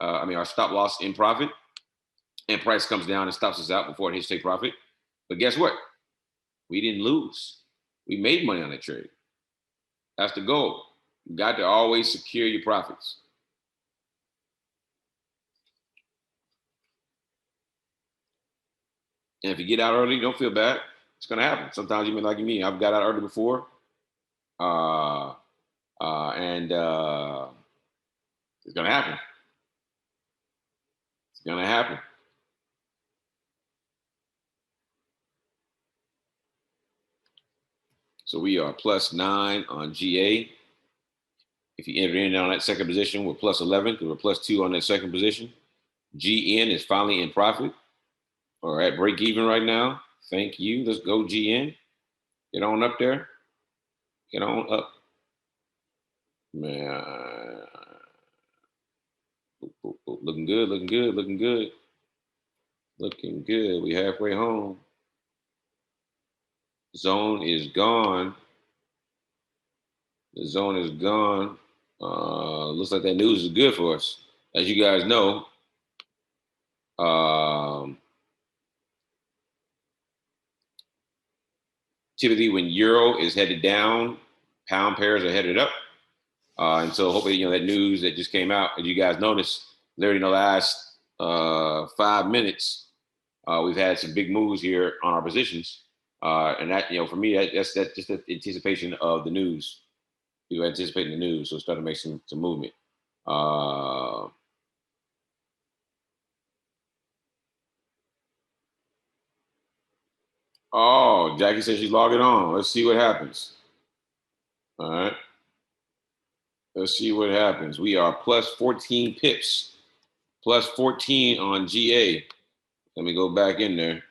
our stop loss in profit, and price comes down and stops us out before it hits take profit. But guess what? We didn't lose. We made money on that trade. That's the goal. You got to always secure your profits. And if you get out early, don't feel bad. It's gonna happen. Sometimes you may like me. I've got out early before, and it's gonna happen. It's gonna happen. So we are +9 on GA. If you enter in on that second position, we're +11 because we're +2 on that second position. GN is finally in profit or at break even right now. Thank you. Let's go GN. Get on up there. Get on up. Man. Looking good, looking good, looking good. Looking good. We halfway home. Zone is gone. The zone is gone. Looks like that news is good for us. As you guys know, typically when euro is headed down, pound pairs are headed up. And so hopefully, that news that just came out, as you guys noticed, literally in the last 5 minutes, we've had some big moves here on our positions. And that, for me, that's just the anticipation of the news. People anticipating the news, so starting to make some movement. Oh, Jackie says she's logging on. Let's see what happens. All right. Let's see what happens. We are +14 pips, +14 on GA. Let me go back in there.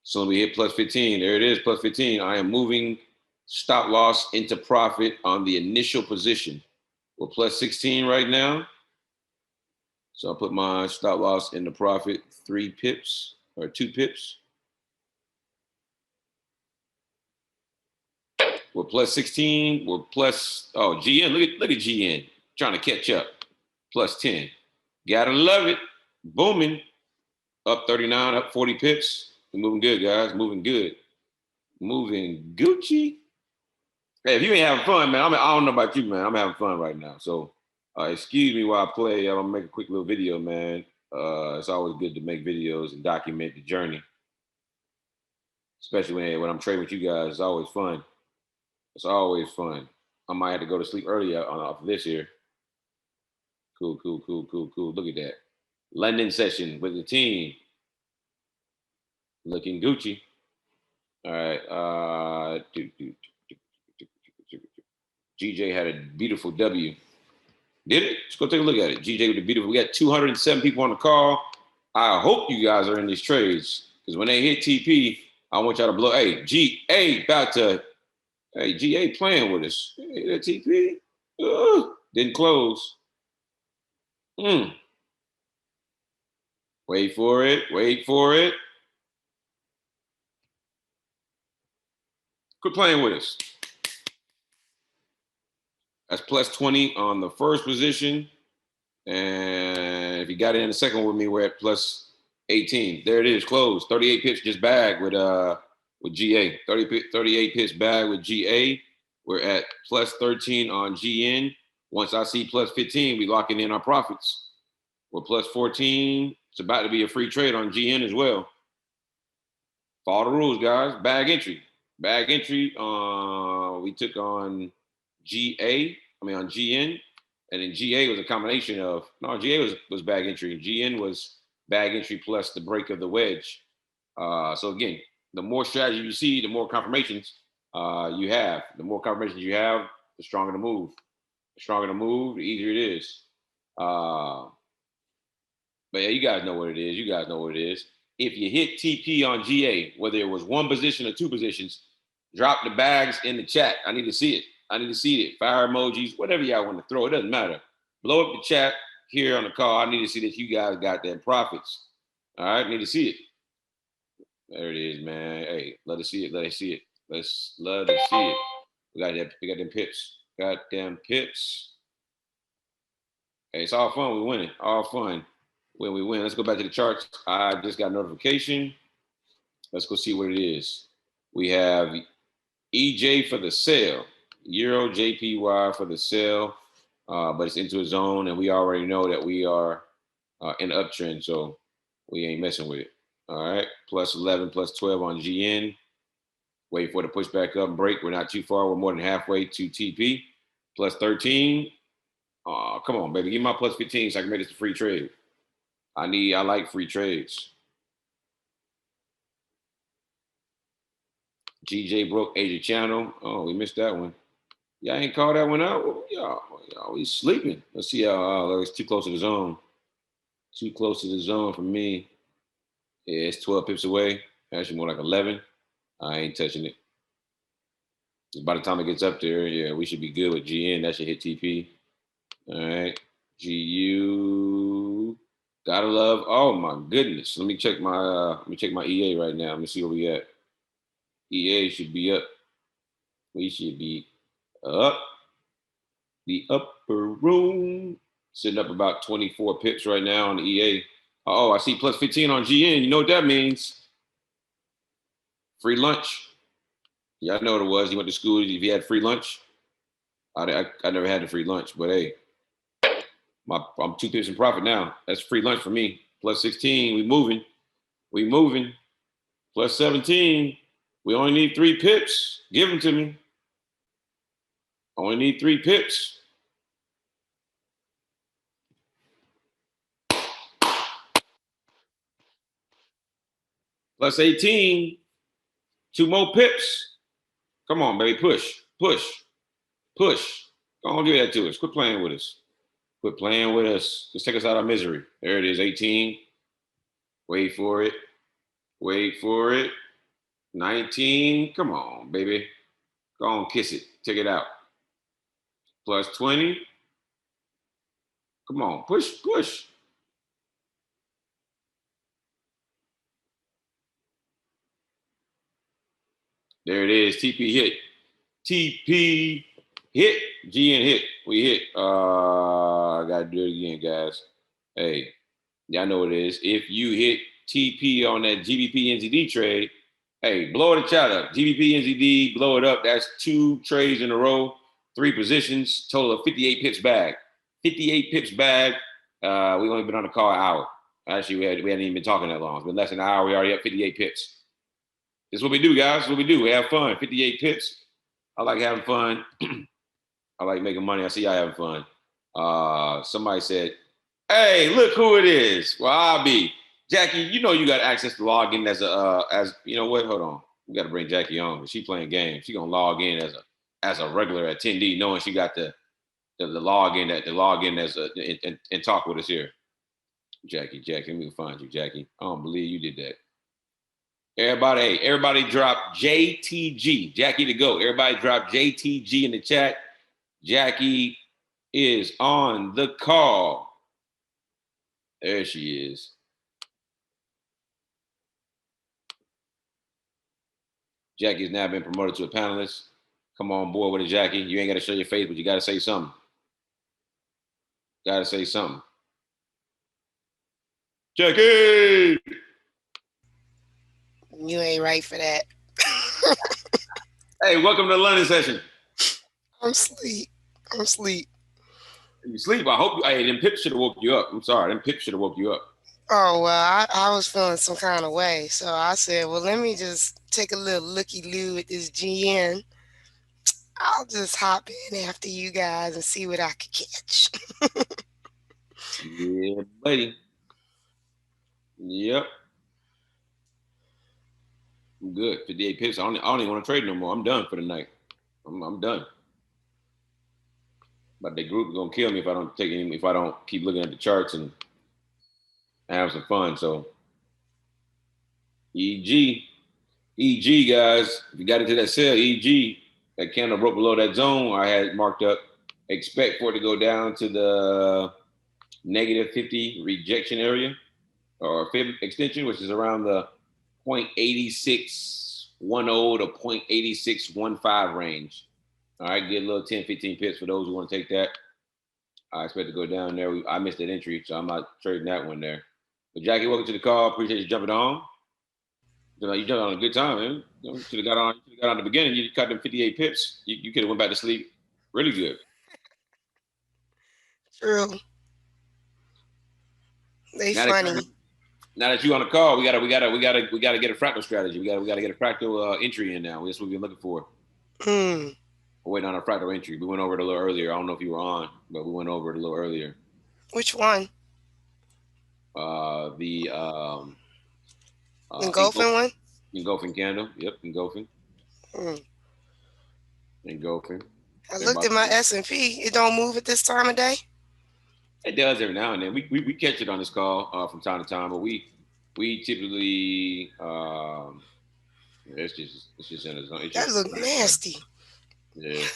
So we hit +15. There it is, +15. I am moving stop loss into profit on the initial position. We're +16 right now. So I'll put my stop loss into profit 3 pips or 2 pips. We're +16. We're GN. Look at GN trying to catch up. +10. Gotta love it. Booming. Up 39, up 40 pips. We're moving good, guys. Moving good. Moving Gucci. Hey, if you ain't having fun, man, I don't know about you, man. I'm having fun right now. So excuse me while I play. I'm gonna make a quick little video, man. It's always good to make videos and document the journey. Especially when I'm trading with you guys. It's always fun. It's always fun. I might have to go to sleep early off of this here. Cool, cool, cool, cool, cool. Look at that. London session with the team. Looking Gucci. All right. GJ had a beautiful W. Did it? Let's go take a look at it. GJ with the beautiful. We got 207 people on the call. I hope you guys are in these trades because when they hit TP, I want y'all to blow. Hey, GA about to. Hey, GA playing with us. Hey, that TP. Didn't close. Wait for it. Wait for it. Quit playing with us. That's plus 20 on the first position. And if you got it in the second one with me, we're at plus 18. There it is, closed. 38 pips just bagged with GA. 38 pips bagged with GA. We're at plus 13 on GN. Once I see plus 15, we locking in our profits. We're plus 14. It's about to be a free trade on GN as well. Follow the rules, guys. Bag entry. Bag entry. We took on on GN. And then GA was a combination of, no, GA was bag entry. GN was bag entry plus the break of the wedge. So again, the more strategy you see, the more confirmations you have. The more confirmations you have, the stronger the move. The stronger the move, the easier it is. But yeah, you guys know what it is. You guys know what it is. If you hit TP on GA, whether it was one position or two positions, drop the bags in the chat. I need to see it. I need to see it. Fire emojis, whatever y'all want to throw. It doesn't matter. Blow up the chat here on the call. I need to see that you guys got their profits. All right, need to see it. There it is, man. Hey, let us see it. Let us see it. Let us see it. We got them pips. Got them pips. Hey, it's all fun. We winning. All fun when we win. Let's go back to the charts. I just got a notification. Let's go see what it is. We have EJ for the sale. Euro JPY for the sell, but it's into a zone, and we already know that we are in an uptrend, so we ain't messing with it. All right, plus 11, plus 12 on GN. Wait for the push back up and break. We're not too far. We're more than halfway to TP. Plus 13. Come on, baby. Give me my plus 15 so I can make this a free trade. I like free trades. GJ broke Asia channel. Oh, we missed that one. Y'all ain't called that one out? Y'all, we sleeping. Let's see how it's too close to the zone. Too close to the zone for me. Yeah, it's 12 pips away. Actually, more like 11. I ain't touching it. By the time it gets up there, yeah, we should be good with GN. That should hit TP. All right. GU. Gotta love. Oh my goodness. Let me check my EA right now. Let me see where we at. EA should be up. We should be up. The upper room, sitting up about 24 pips right now on the EA. Oh, I see plus 15 on GN. You know what that means? Free lunch. Y'all know what it was. You went to school. If you had free lunch, I never had the free lunch, but hey, I'm 2 pips in profit now. That's free lunch for me. Plus 16. We moving. Plus 17. We only need 3 pips. Give them to me. Only need 3 pips. Plus 18. 2 more pips. Come on, baby. Push. Don't give that to us. Quit playing with us. Just take us out of misery. There it is, 18. Wait for it. 19. Come on, baby. Go on, kiss it. Take it out. Plus 20. Come on, push. There it is. TP hit. GN hit. We hit. I gotta do it again, guys. Hey, y'all know what it is. If you hit TP on that GBP NZD trade, hey, blow the chat up. GBP NZD, blow it up. That's 2 trades in a row, 3 positions, total of 58 pips bag. 58 pips bag. We've only been on the call an hour. Actually, we hadn't even been talking that long. It's been less than an hour. We already have 58 pips. This is what we do, guys. This is what we do. We have fun. 58 pips. I like having fun. I like making money. I see y'all having fun. Somebody said, hey, look who it is. Well, I'll be. Jackie, you know you got access to log in as you know what? Hold on. We got to bring Jackie on because she's playing games. She's going to log in as a regular attendee, knowing she got the login as and talk with us here. Jackie, let me find you, Jackie. I don't believe you did that. Everybody drop JTG. Jackie to go. Everybody drop JTG in the chat. Jackie is on the call. There she is. Jackie's now been promoted to a panelist. Come on board with it, Jackie. You ain't got to show your face, but you got to say something. Got to say something. Jackie! You ain't right for that. Hey, welcome to the London session. I'm asleep. You sleep? I hope them pips should have woke you up. I'm sorry. Them pips should have woke you up. Oh, well, I was feeling some kind of way. So I said, well, let me just take a little looky-loo at this GN. I'll just hop in after you guys and see what I could catch. Yeah, buddy. Yep. I'm good. 58 pips. I don't even want to trade no more. I'm done for the night. I'm done. But the group is gonna kill me if I don't take any. If I don't keep looking at the charts and have some fun. So, EG, guys. If you got into that sell, EG, that candle broke below that zone. I had marked up. Expect for it to go down to the negative 50 rejection area or fib extension, which is around the 0.8610 to 0.8615 range. All right, get a little 10, 15 pips for those who want to take that. I expect to go down there. I missed that entry, so I'm not trading that one there. But Jackie, welcome to the call. Appreciate you jumping on. You jumped on a good time, man. You should have got on the beginning. You cut them 58 pips. You could have went back to sleep. Really good. True. They funny. Now that you on the call, we gotta get a fractal strategy. We gotta get a fractal entry in now. That's what we've been looking for. We're waiting on a fractal entry. We went over it a little earlier. I don't know if you were on, but we went over it a little earlier. Which one? The engulfing one? Engulfing candle. Yep, engulfing. Engulfing. I looked at my S&P. It don't move at this time of day? It does every now and then. We catch it on this call from time to time, but we typically it's just in a zone. That look nasty. Yeah.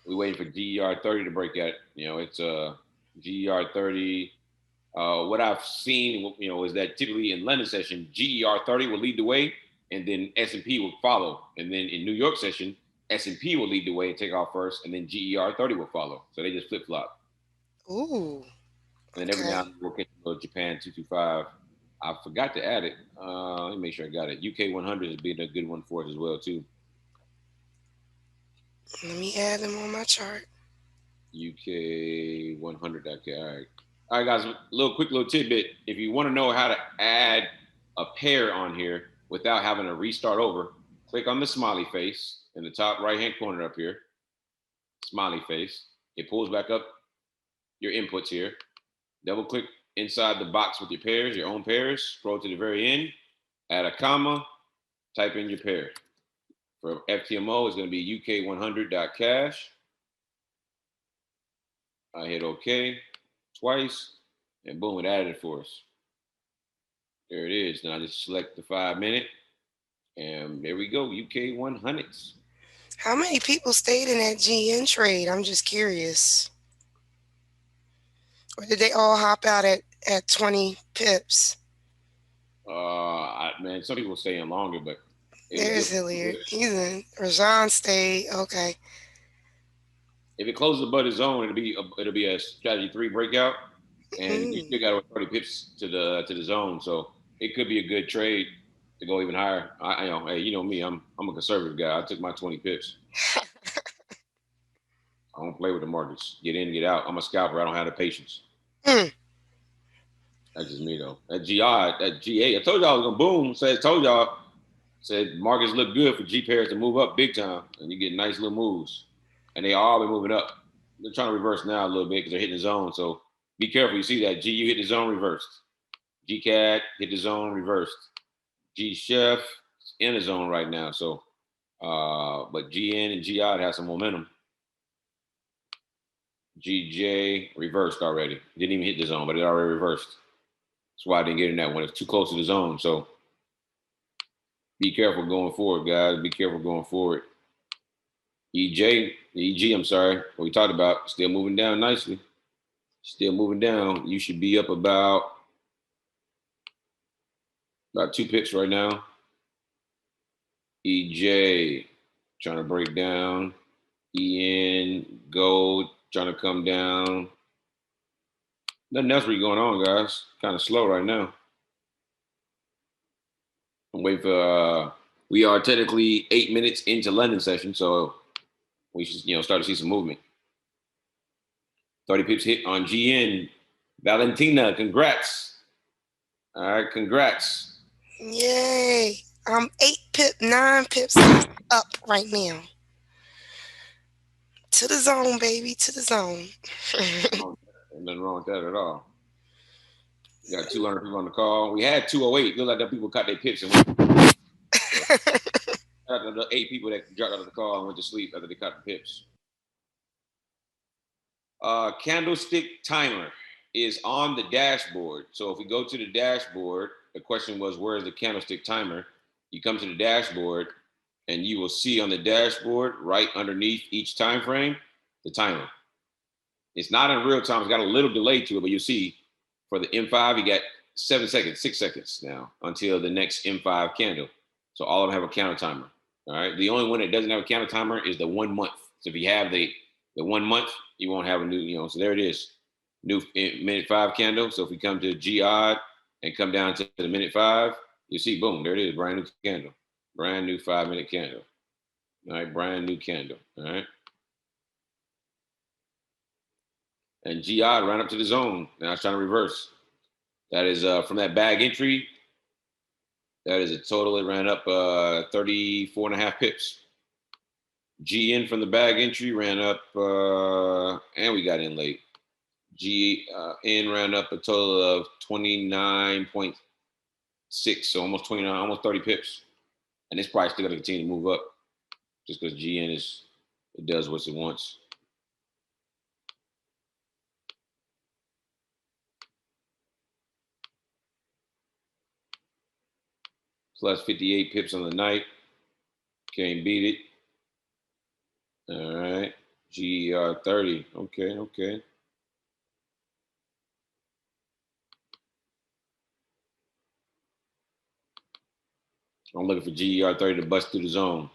We're waiting for GER 30 to break out. It's GER 30. What I've seen, is that typically in London session, GER 30 will lead the way, and then S&P will follow. And then in New York session, S&P will lead the way and take off first, and then GER 30 will follow. So they just flip flop. Ooh. And then every now and then we'll catch a little Japan 225. I forgot to add it. Let me make sure I got it. UK 100 has been a good one for us as well too. Let me add them on my chart. UK 100. Okay, all right, guys. Quick little tidbit. If you want to know how to add a pair on here without having to restart over, click on the smiley face in the top right-hand corner up here. Smiley face. It pulls back up your inputs here. Double click inside the box with your pairs, your own pairs. Scroll to the very end. Add a comma. Type in your pair. For FTMO, it's going to be UK100.cash. I hit OK twice, and boom, it added it for us. There it is. Now I just select the 5 minute, and there we go, UK 100s. How many people stayed in that GN trade? I'm just curious. Or did they all hop out at 20 pips? Man, some people stay in longer, but there's Hilliard. He's in. Rajan stayed. Okay. If it closes above the zone, it'll be a strategy 3 breakout, and you still got 30 pips to the zone, so it could be a good trade to go even higher. Hey, you know me, I'm a conservative guy. I took my 20 pips. I don't play with the markets. Get in, get out. I'm a scalper. I don't have the patience. That's just me though. That GA, I told y'all I was gonna boom. Said markets look good for G pairs to move up big time, and you get nice little moves. And they all been moving up. They're trying to reverse now a little bit because they're hitting the zone. So be careful. You see that GU hit the zone reversed. GCAD hit the zone reversed. G Chef is in the zone right now. So But GN and GI have some momentum. GJ reversed already. Didn't even hit the zone, but it already reversed. That's why I didn't get in that one. It's too close to the zone. So be careful going forward, guys. Be careful going forward. EG, I'm sorry. What we talked about, still moving down nicely. Still moving down. You should be up about 2 pips right now. EJ trying to break down. EN Gold trying to come down. Nothing else really going on, guys. Kind of slow right now. I'm waiting for. We are technically 8 minutes into London session, so we should start to see some movement. 30 pips hit on GN. Valentina, congrats. All right, congrats. Yay. I'm 9 pips up right now. To the zone, baby. To the zone. Ain't nothing wrong with that at all. We got 200 people on the call. We had 208. Look like that people caught their pips and went. The 8 people that dropped out of the call and went to sleep after they caught the pips. Candlestick timer is on the dashboard. So if we go to the dashboard, the question was, where is the candlestick timer? You come to the dashboard and you will see on the dashboard right underneath each time frame, the timer. It's not in real time. It's got a little delay to it, but you'll see for the M5, you got 7 seconds, 6 seconds now until the next M5 candle. So all of them have a counter timer. All right. The only one that doesn't have a counter timer is the 1 month. So if you have the 1 month, you won't have a new, so there it is. New minute 5 candle. So if we come to G odd and come down to the minute 5, you see, boom, there it is, brand new candle. Brand new 5-minute candle. All right, brand new candle. All right. And GI ran up to the zone. Now it's trying to reverse. That is from that bag entry. That is a total. It ran up 34.5 pips. GN from the bag entry ran up, and we got in late. GN ran up a total of 29.6, so almost 29, almost 30 pips. And it's probably still going to continue to move up just because GN it does what it wants. So that's 58 pips on the night. Can't beat it. All right. GER 30. Okay. I'm looking for GER 30 to bust through the zone.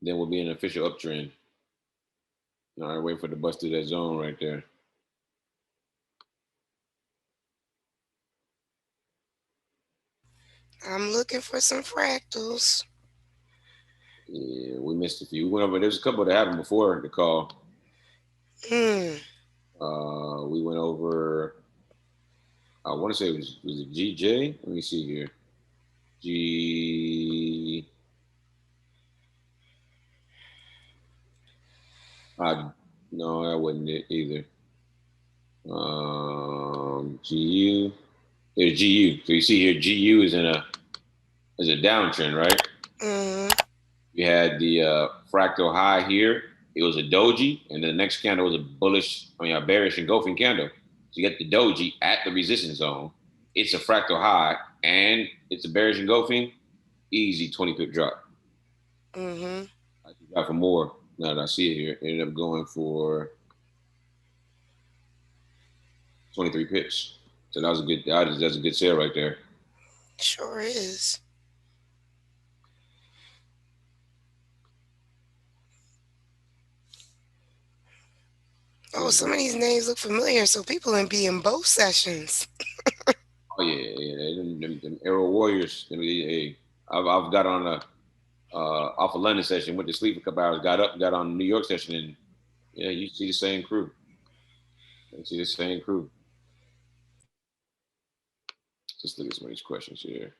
Then we'll be in an official uptrend. All right, wait for the bust through that zone right there. I'm looking for some fractals. Yeah, we missed a few. We went over. There's a couple that happened before the call. We went over. I want to say was it GJ? Let me see here. G. No, that wasn't it either. GU. There's GU. So you see here, GU is in a downtrend, right? You had the fractal high here. It was a doji, and then the next candle was a bearish engulfing candle. So you get the doji at the resistance zone. It's a fractal high, and it's a bearish engulfing. Easy 20 pip drop. I got for more. Now that I see it here, it ended up going for 23 pips. So that was a good. That's a good sale right there. Sure is. Oh, some of these names look familiar, so people be in both sessions. Oh yeah. Them AIRO Warriors. I've got on a off a London session, went to sleep a couple hours, got up, got on New York session, and yeah, you see the same crew. Just look at some of these questions here.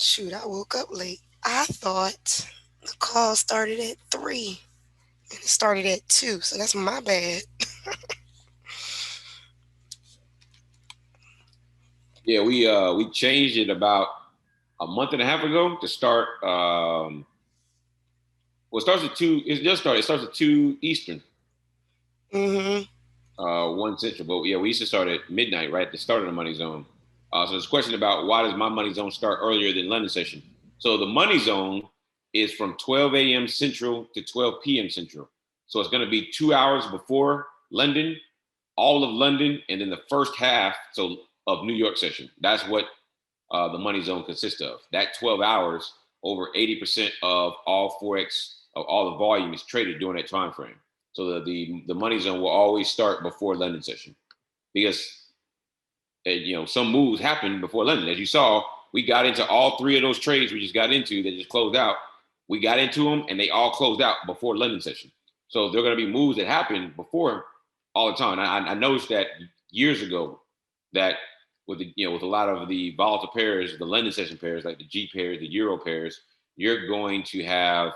Shoot, I woke up late. I thought the call started at 3 and it started at 2, so that's my bad. Yeah, we changed it about a month and a half ago to start. Well, it starts at 2. It just started. It starts at 2 Eastern, Mm-hmm. 1 Central. But yeah, we used to start at midnight, right at the start of the money zone. So there's a question about why does my money zone start earlier than London session? So the money zone is from 12 a.m. Central to 12 p.m. Central. So it's going to be 2 hours before London, all of London, and then the first half of New York session. That's what the money zone consists of. That 12 hours, over 80% of all forex of all the volume is traded during that time frame. So the money zone will always start before London session because some moves happen before London. As you saw, we got into all 3 of those trades we just got into that just closed out. We got into them and they all closed out before London session. So there are going to be moves that happen before all the time. I noticed that years ago that with a lot of the volatile pairs, the London session pairs like the G pairs, the Euro pairs, you're going to have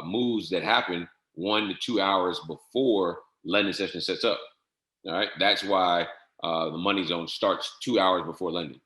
moves that happen 1 to 2 hours before London session sets up. All right, that's why the money zone starts 2 hours before London.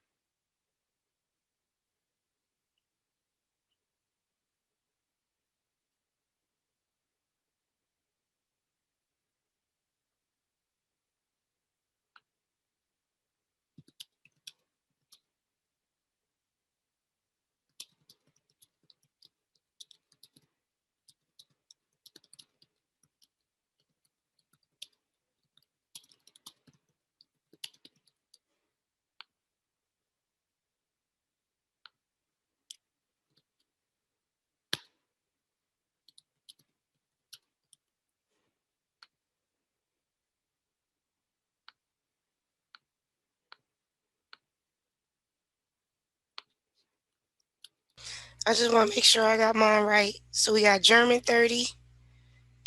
I just want to make sure I got mine right. So we got German 30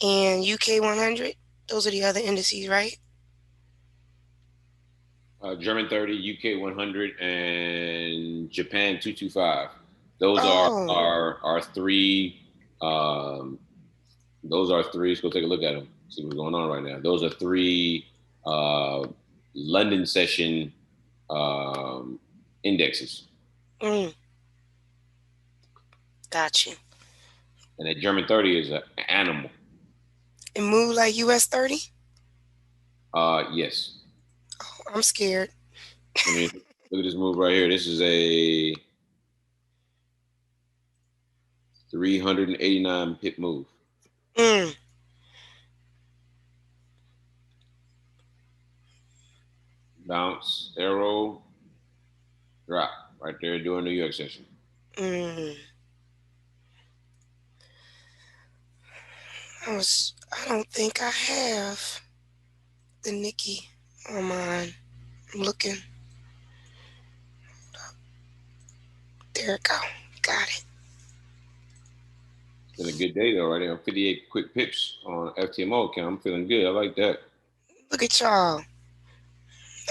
and UK 100. Those are the other indices, right? German 30, UK 100, and Japan 225. Those are Oh, our three. Those are three. Let's go take a look at them. See what's going on right now. Those are 3 uh, London session indexes, mm, got you. and that German 30 is an animal. It moved like US 30? Yes. Oh, I'm scared. I mean, look at this move right here. This is a 389 pip move. Mm, Bounce, arrow, drop right there during the New York session. mm. I don't think I have the Nikki on mine. I'm looking. There it go. Got it. It's been a good day though, right there. 58 quick pips on FTMO account. I'm feeling good. I like that. Look at y'all.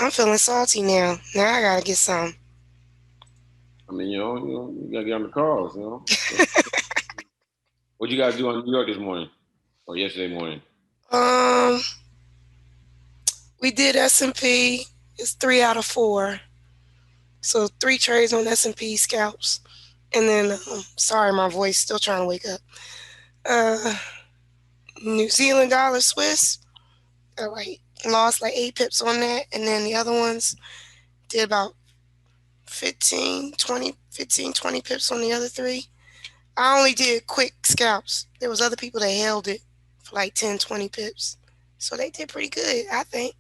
I'm feeling salty now. Now I gotta get some. I mean, you gotta get on the calls. What you guys do on New York this morning or yesterday morning? Um, we did S&P. It's 3 out of 4. So 3 trades on S&P scalps. And then, sorry, my voice still trying to wake up. New Zealand dollar Swiss. Lost like 8 pips on that. And then the other ones did about 15, 20 pips on the other 3. I only did quick scalps. There was other people that held it for like 10, 20 pips. So they did pretty good, I think.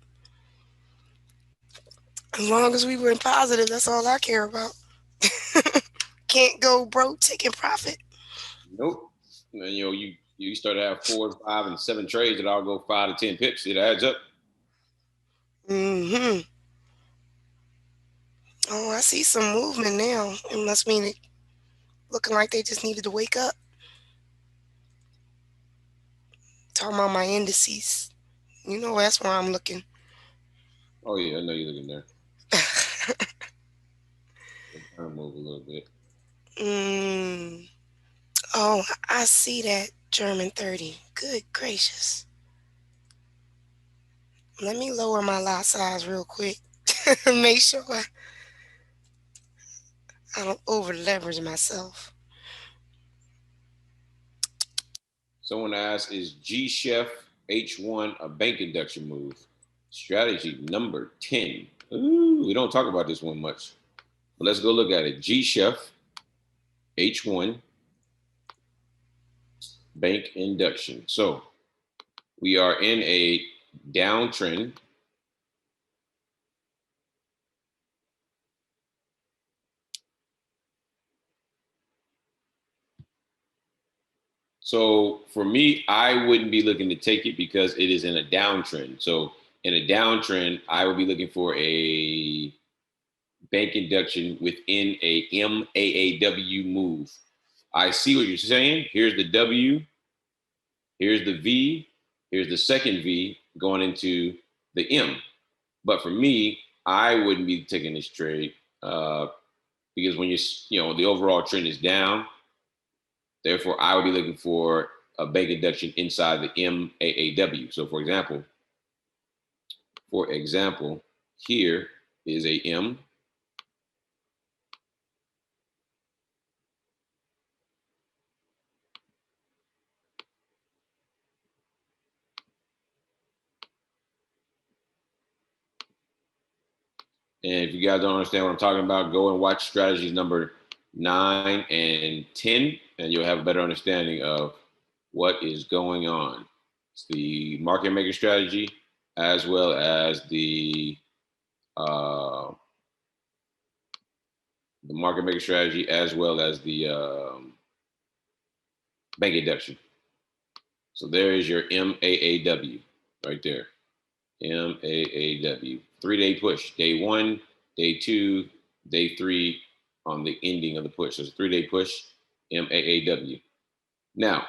As long as we were in positive, that's all I care about. Can't go broke taking profit. Nope. And, you start to have 4, 5, and 7 trades that all go 5 to 10 pips. It adds up. Mm-hmm. Oh, I see some movement now. It must mean it looking like they just needed to wake up. Talking about my indices. That's where I'm looking. Oh yeah, I know you're looking there. I'll move a little bit. Mm. Oh, I see that German 30. Good gracious. Let me lower my lot size real quick. Make sure I don't over leverage myself. Someone asked, is G Chef H1 a bank induction move? Strategy number 10. Ooh, we don't talk about this one much. But let's go look at it. G Chef H1 bank induction. So we are in a downtrend. So for me, I wouldn't be looking to take it because it is in a downtrend. So in a downtrend, I would be looking for a bank induction within a MAAW move. I see what you're saying. Here's the W, here's the V, here's the second V going into the M. But for me, I wouldn't be taking this trade because when the overall trend is down, therefore I would be looking for a bank induction inside the MAAW. So for example, here is a M. And if you guys don't understand what I'm talking about, go and watch strategies number 9 and 10, and you'll have a better understanding of what is going on. It's the market maker strategy as well as the market maker strategy as well as the bank induction. So there is your MAAW right there. MAAW. 3-day push. Day 1, day 2, day 3 on the ending of the push. So it's a 3-day push, MAAW. Now,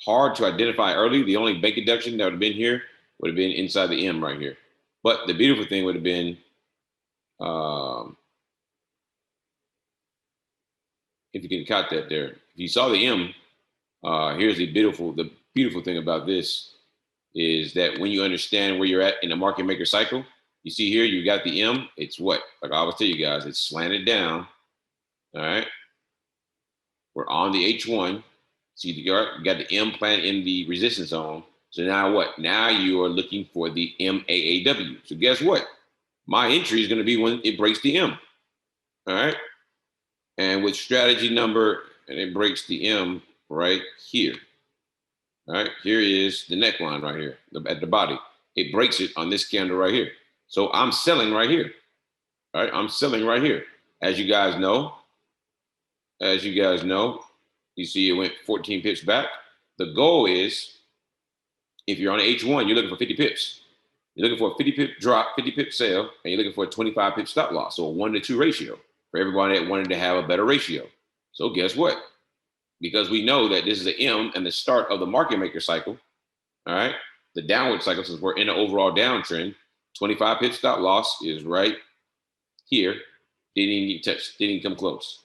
hard to identify early. The only bank induction that would have been here would have been inside the M right here. But the beautiful thing would have been if you can count that there. If you saw the M, here's the beautiful thing about this is that when you understand where you're at in the market maker cycle, you see here you got the M. It's what? Like I always tell you guys, it's slanted down. All right. We're on the H1. See, you got the M planted in the resistance zone. So now what? Now you are looking for the MAAW. So guess what? My entry is going to be when it breaks the M. All right. And with strategy number, and it breaks the M right here. All right. Here is the neckline right here at the body. It breaks it on this candle right here. So I'm selling right here. All right. I'm selling right here. As you guys know, you see it went 14 pips back. The goal is if you're on H1, you're looking for 50 pips. You're looking for a 50 pip drop, 50 pip sale, and you're looking for a 25 pip stop loss. So a 1-to-2 ratio for everybody that wanted to have a better ratio. So guess what? Because we know that this is the M and the start of the market maker cycle, all right? The downward cycle, since we're in an overall downtrend, 25 pip stop loss is right here. Didn't even touch, didn't even come close.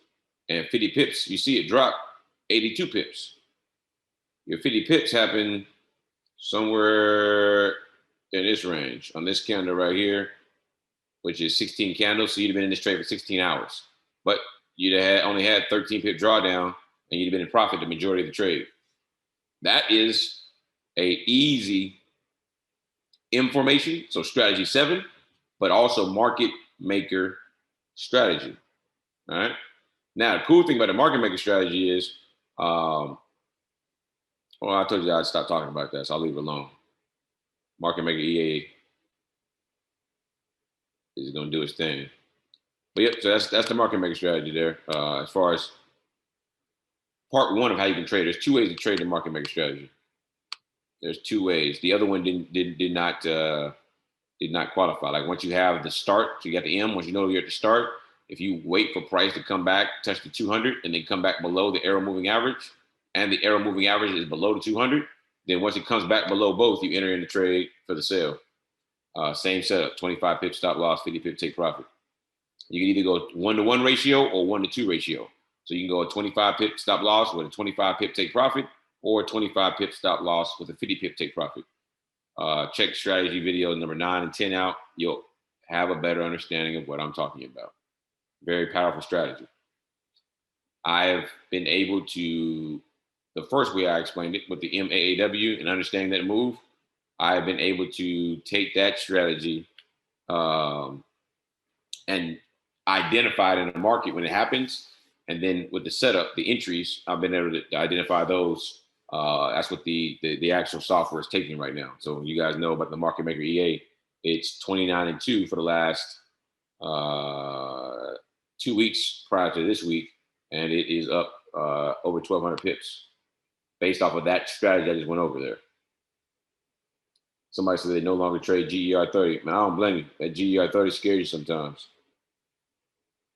And 50 pips, you see it drop 82 pips. Your 50 pips happen somewhere in this range on this candle right here, which is 16 candles. So you'd have been in this trade for 16 hours, but you'd have only had 13 pip drawdown and you'd have been in profit the majority of the trade. That is a easy information. So strategy 7, but also market maker strategy. All right. Now, the cool thing about the market maker strategy is, well, I told you I'd stop talking about that, so I'll leave it alone. Market maker EA is going to do its thing. But yep, so that's the market maker strategy there. As far as part 1 of how you can trade, there's 2 ways to trade the market maker strategy. There's 2 ways. The other one did not qualify. Like once you have the start, so you got the M. Once you know you're at the start, if you wait for price to come back, touch the 200, and then come back below the arrow moving average, and the arrow moving average is below the 200, then once it comes back below both, you enter in the trade for the sale. Same setup: 25 pip stop loss, 50 pip take profit. You can either go 1-to-1 ratio or 1-to-2 ratio. So you can go a 25 pip stop loss with a 25 pip take profit, or a 25 pip stop loss with a 50 pip take profit. Check strategy video number 9 and 10 out. You'll have a better understanding of what I'm talking about. Very powerful strategy. I have been able to, the first way I explained it with the MAAW and understanding that move, I have been able to take that strategy and identify it in the market when it happens. And then with the setup, the entries, I've been able to identify those. That's what the actual software is taking right now. So you guys know about the Market Maker EA. It's 29-2 for the last 2 weeks prior to this week, and it is up over 1,200 pips based off of that strategy I just went over there. Somebody said they no longer trade GER 30. Man, I don't blame you. That GER 30 scares you sometimes.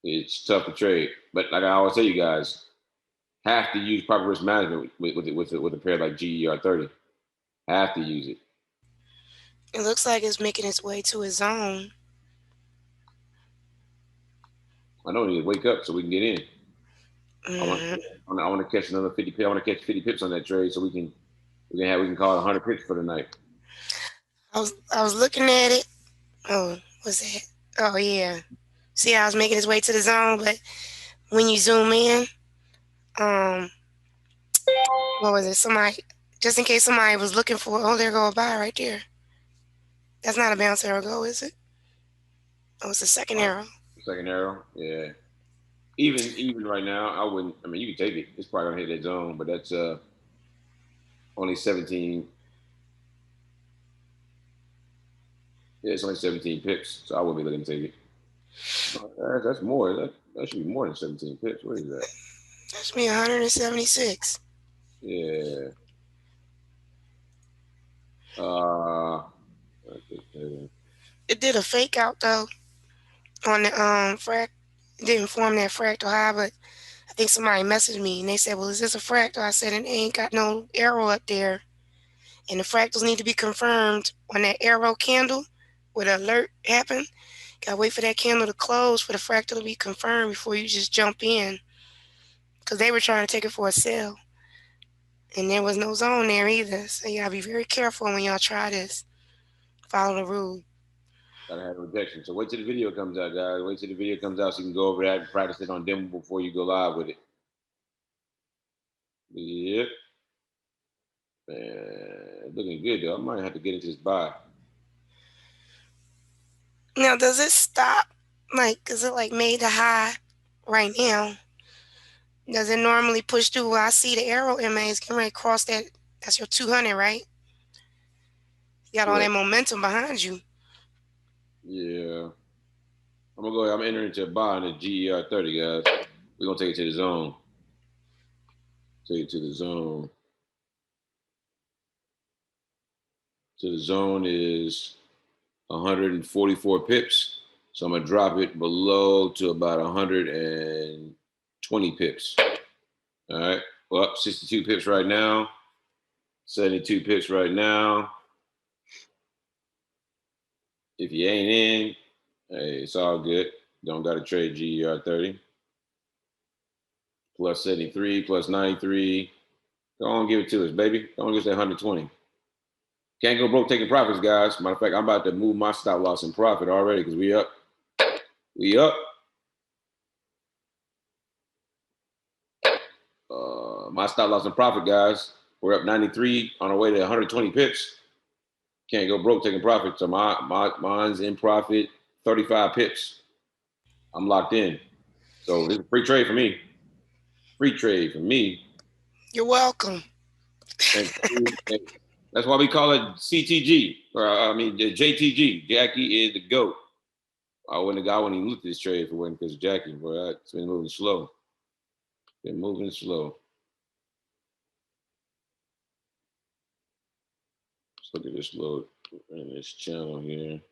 It's tough to trade, but like I always tell you guys, have to use proper risk management with a pair like GER 30. Have to use it. It looks like it's making its way to a zone. I know we need to wake up so we can get in. Mm-hmm. I want to catch another 50 pips. I want to catch 50 pips on that trade so we can call it 100 pips for the night. I was looking at it. Oh, what's that? Oh yeah. See how it's making its way to the zone, but when you zoom in, what was it? Somebody, just in case somebody was looking for, oh, there go a buy right there. That's not a bounce arrow go, is it? Oh, it's a second arrow. Second arrow, yeah. Even right now, I wouldn't. I mean, you can take it. It's probably gonna hit that zone, but that's only 17. Yeah, it's only 17 pips, so I wouldn't be looking to take it. That's more. That should be more than 17 pips. What is that? That should be 176. Yeah. It did a fake out though on the frac. It didn't form that fractal high, but I think somebody messaged me and they said, "Well, is this a fractal?" I said, "It ain't got no arrow up there, and the fractals need to be confirmed on that arrow candle where the alert happened. Gotta wait for that candle to close for the fractal to be confirmed before you just jump in, because they were trying to take it for a sell, and there was no zone there either. So you gotta be very careful when y'all try this. Follow the rule." Gotta have a rejection. So wait till the video comes out, guys. Wait till the video comes out so you can go over that and practice it on demo before you go live with it. Yep. Man, looking good though. I might have to get into this buy. Now, does it stop? Like, is it like made the high right now? Does it normally push through? Well, I see the arrow MA is getting ready to cross that. That's your 200, right? You got all that momentum behind you. Yeah. I'm gonna go ahead. I'm entering into a buy on the GER 30, guys. We're gonna take it to the zone. Take it to the zone. So the zone is 144 pips. So I'm gonna drop it below to about 120 pips. All right. Well, 62 pips right now. 72 pips right now. If you ain't in, hey, it's all good. Don't got to trade GER 30. Plus 73, plus 93. Go on, give it to us, baby. Go on, give us that 120. Can't go broke taking profits, guys. Matter of fact, I'm about to move my stop loss in profit already because we up. We up. My stop loss in profit, guys. We're up 93 on our way to 120 pips. Can't go broke taking profit. So mine's in profit, 35 pips. I'm locked in. So this is a free trade for me. Free trade for me. You're welcome. That's why we call it CTG, or the JTG. Jackie is the GOAT. I wouldn't even look at this trade if it wasn't because of Jackie. But it's been moving slow. Been moving slow. Let's look at this load in this channel here.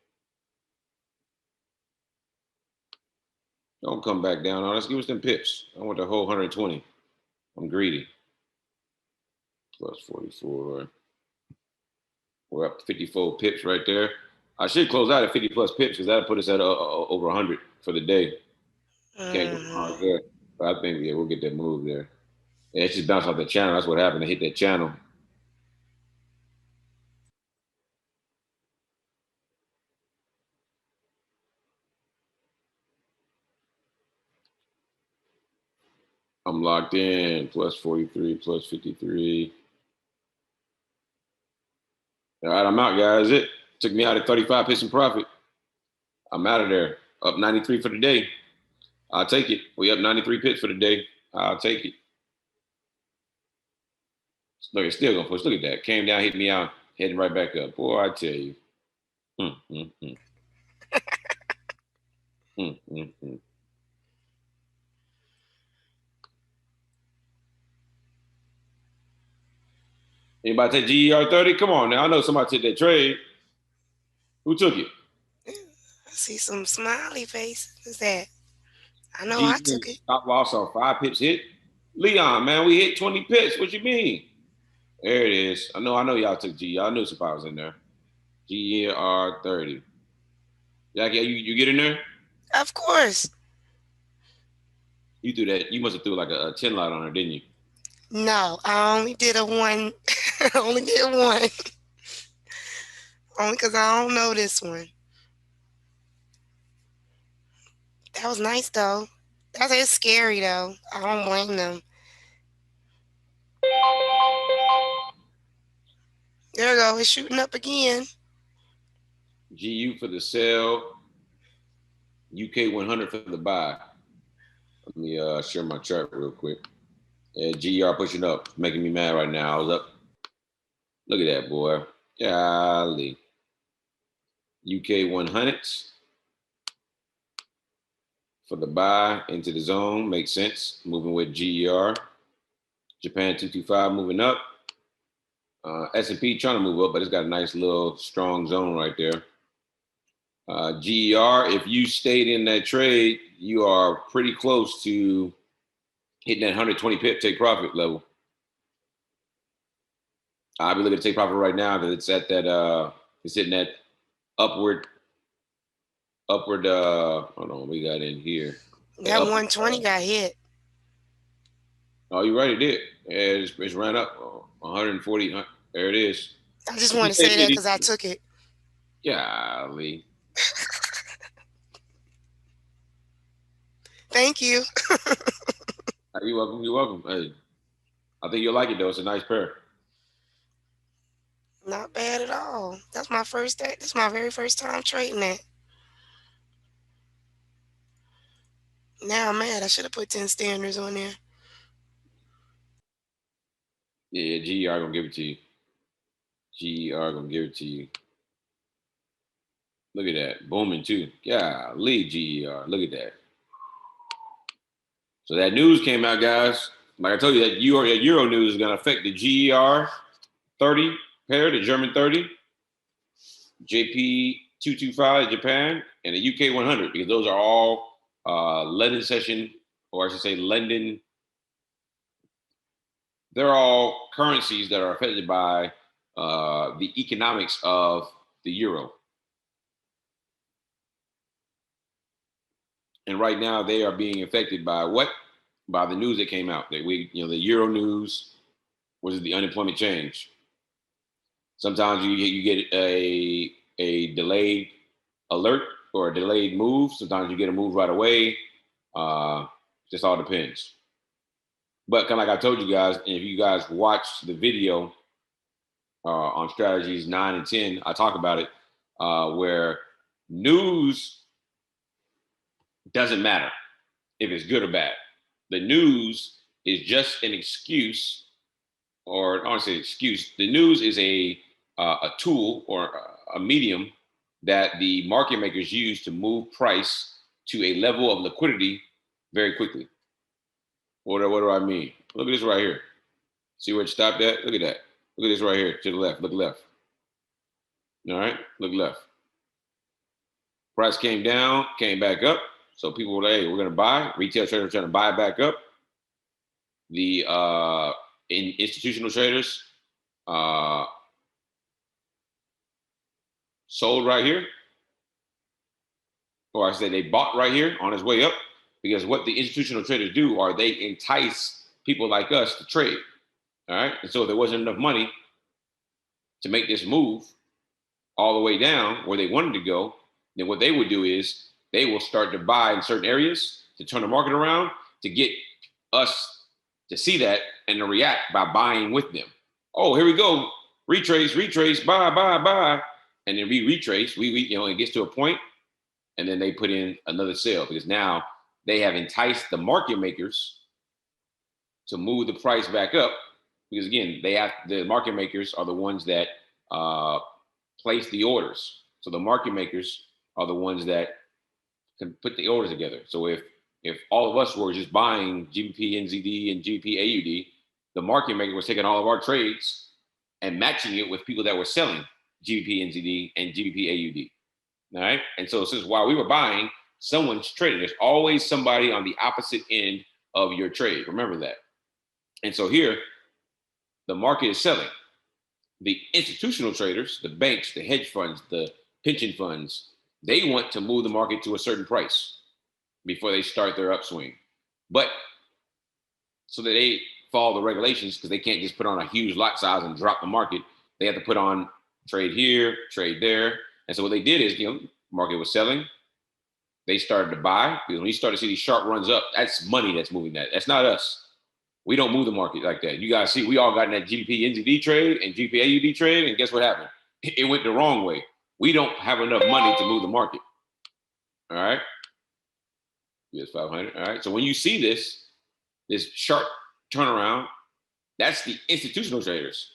Don't come back down on us. Give us them pips. I want the whole 120. I'm greedy. Plus 44. We're up 54 pips right there. I should close out at 50 plus pips because that'll put us at over 100 for the day. Can't go hard there. But I think, yeah, we'll get that move there. Yeah, it's just bounced off the channel. That's what happened. It hit that channel. I'm locked in. Plus 43, plus 53. All right, I'm out, guys. It took me out at 35 pips in profit. I'm out of there. Up 93 for the day. I'll take it. We up 93 pips for the day. I'll take it. Look, it's still gonna push. Look at that. Came down, hit me out, heading right back up. Boy, I tell you. Mm, mm, mm. Mm, mm, mm. Anybody take GER 30? Come on now. I know somebody took that trade. Who took it? I see some smiley faces. What's that? I know I GER took it. stop loss on 5 pips hit. Leon, man, we hit 20 pips. What you mean? There it is. I know y'all took GER. I knew somebody was in there. GER 30. Jackie, you get in there? Of course. You threw that. You must have threw like a 10 lot on her, didn't you? No, I only did a one. I only did one. Only because I don't know this one. That was nice though. It's scary though. I don't blame them. There we go. It's shooting up again. GU for the sell. UK 100 for the buy. Let me share my chart real quick. Yeah, GER pushing up, making me mad right now. I was up. Look at that, boy. Golly. UK 100s for the buy into the zone. Makes sense. Moving with GER. Japan 225 moving up. S&P trying to move up, but it's got a nice little strong zone right there. GER, if you stayed in that trade, you are pretty close to hitting that 120 pip take profit level. I'll be looking to take profit right now because it's at that it's hitting that upward hold on, we got in here. That 120 got hit. Oh, you're right, it did. Yeah, it's ran up 140. There it is. I just want to say that because I took it. Golly. Thank you. You're welcome. You're welcome. Hey, I think you'll like it though. It's a nice pair. Not bad at all. That's my first day. This is my very first time trading that. Now I'm mad. I should have put 10 standards on there. Yeah, GER gonna give it to you. GER gonna give it to you. Look at that. Booming too. Golly, GER. Look at that. So that news came out, guys. Like I told you, that Euro news is gonna affect the GER 30 pair, the German 30, JP 225 Japan, and the UK 100, because those are all London session, or I should say London. They're all currencies that are affected by the economics of the euro. And right now they are being affected by what? By the news that came out. That the Euro news was the unemployment change. Sometimes you get a delayed alert or a delayed move. Sometimes you get a move right away. Just all depends. But kind of like I told you guys, and if you guys watch the video on strategies 9 and 10, I talk about it where news doesn't matter if it's good or bad. The news is just an excuse, or I don't say excuse. The news is a tool or a medium that the market makers use to move price to a level of liquidity very quickly. What do I mean? Look at this right here. See where it stopped at? Look at that. Look at this right here to the left. Look left. All right, look left. Price came down, came back up. So people were like, hey, we're going to buy. Retail traders trying to buy it back up. The institutional traders sold right here. Or I say they bought right here on its way up because what the institutional traders do are they entice people like us to trade. All right. And so if there wasn't enough money to make this move all the way down where they wanted to go, then what they would do is they will start to buy in certain areas to turn the market around to get us to see that and to react by buying with them. Oh, here we go. Retrace, buy. And then we retrace. We it gets to a point, and then they put in another sale because now they have enticed the market makers to move the price back up. Because again, the market makers are the ones that place the orders. So the market makers are the ones that can put the orders together. So if all of us were just buying GBP NZD and GBP AUD, the market maker was taking all of our trades and matching it with people that were selling GBP NZD and GBP AUD. All right. And so since while we were buying, someone's trading. There's always somebody on the opposite end of your trade. Remember that. And so here, the market is selling. The institutional traders, the banks, the hedge funds, the pension funds, they want to move the market to a certain price before they start their upswing. But so that they follow the regulations, because they can't just put on a huge lot size and drop the market. They have to put on trade here, trade there. And so what they did is, market was selling. They started to buy. Because when you start to see these sharp runs up, that's money that's moving that. That's not us. We don't move the market like that. You guys see, we all got in that GBP NZD trade and GBP AUD trade, and guess what happened? It went the wrong way. We don't have enough money to move the market. All right. US 500. All right. So when you see this sharp turnaround, that's the institutional traders.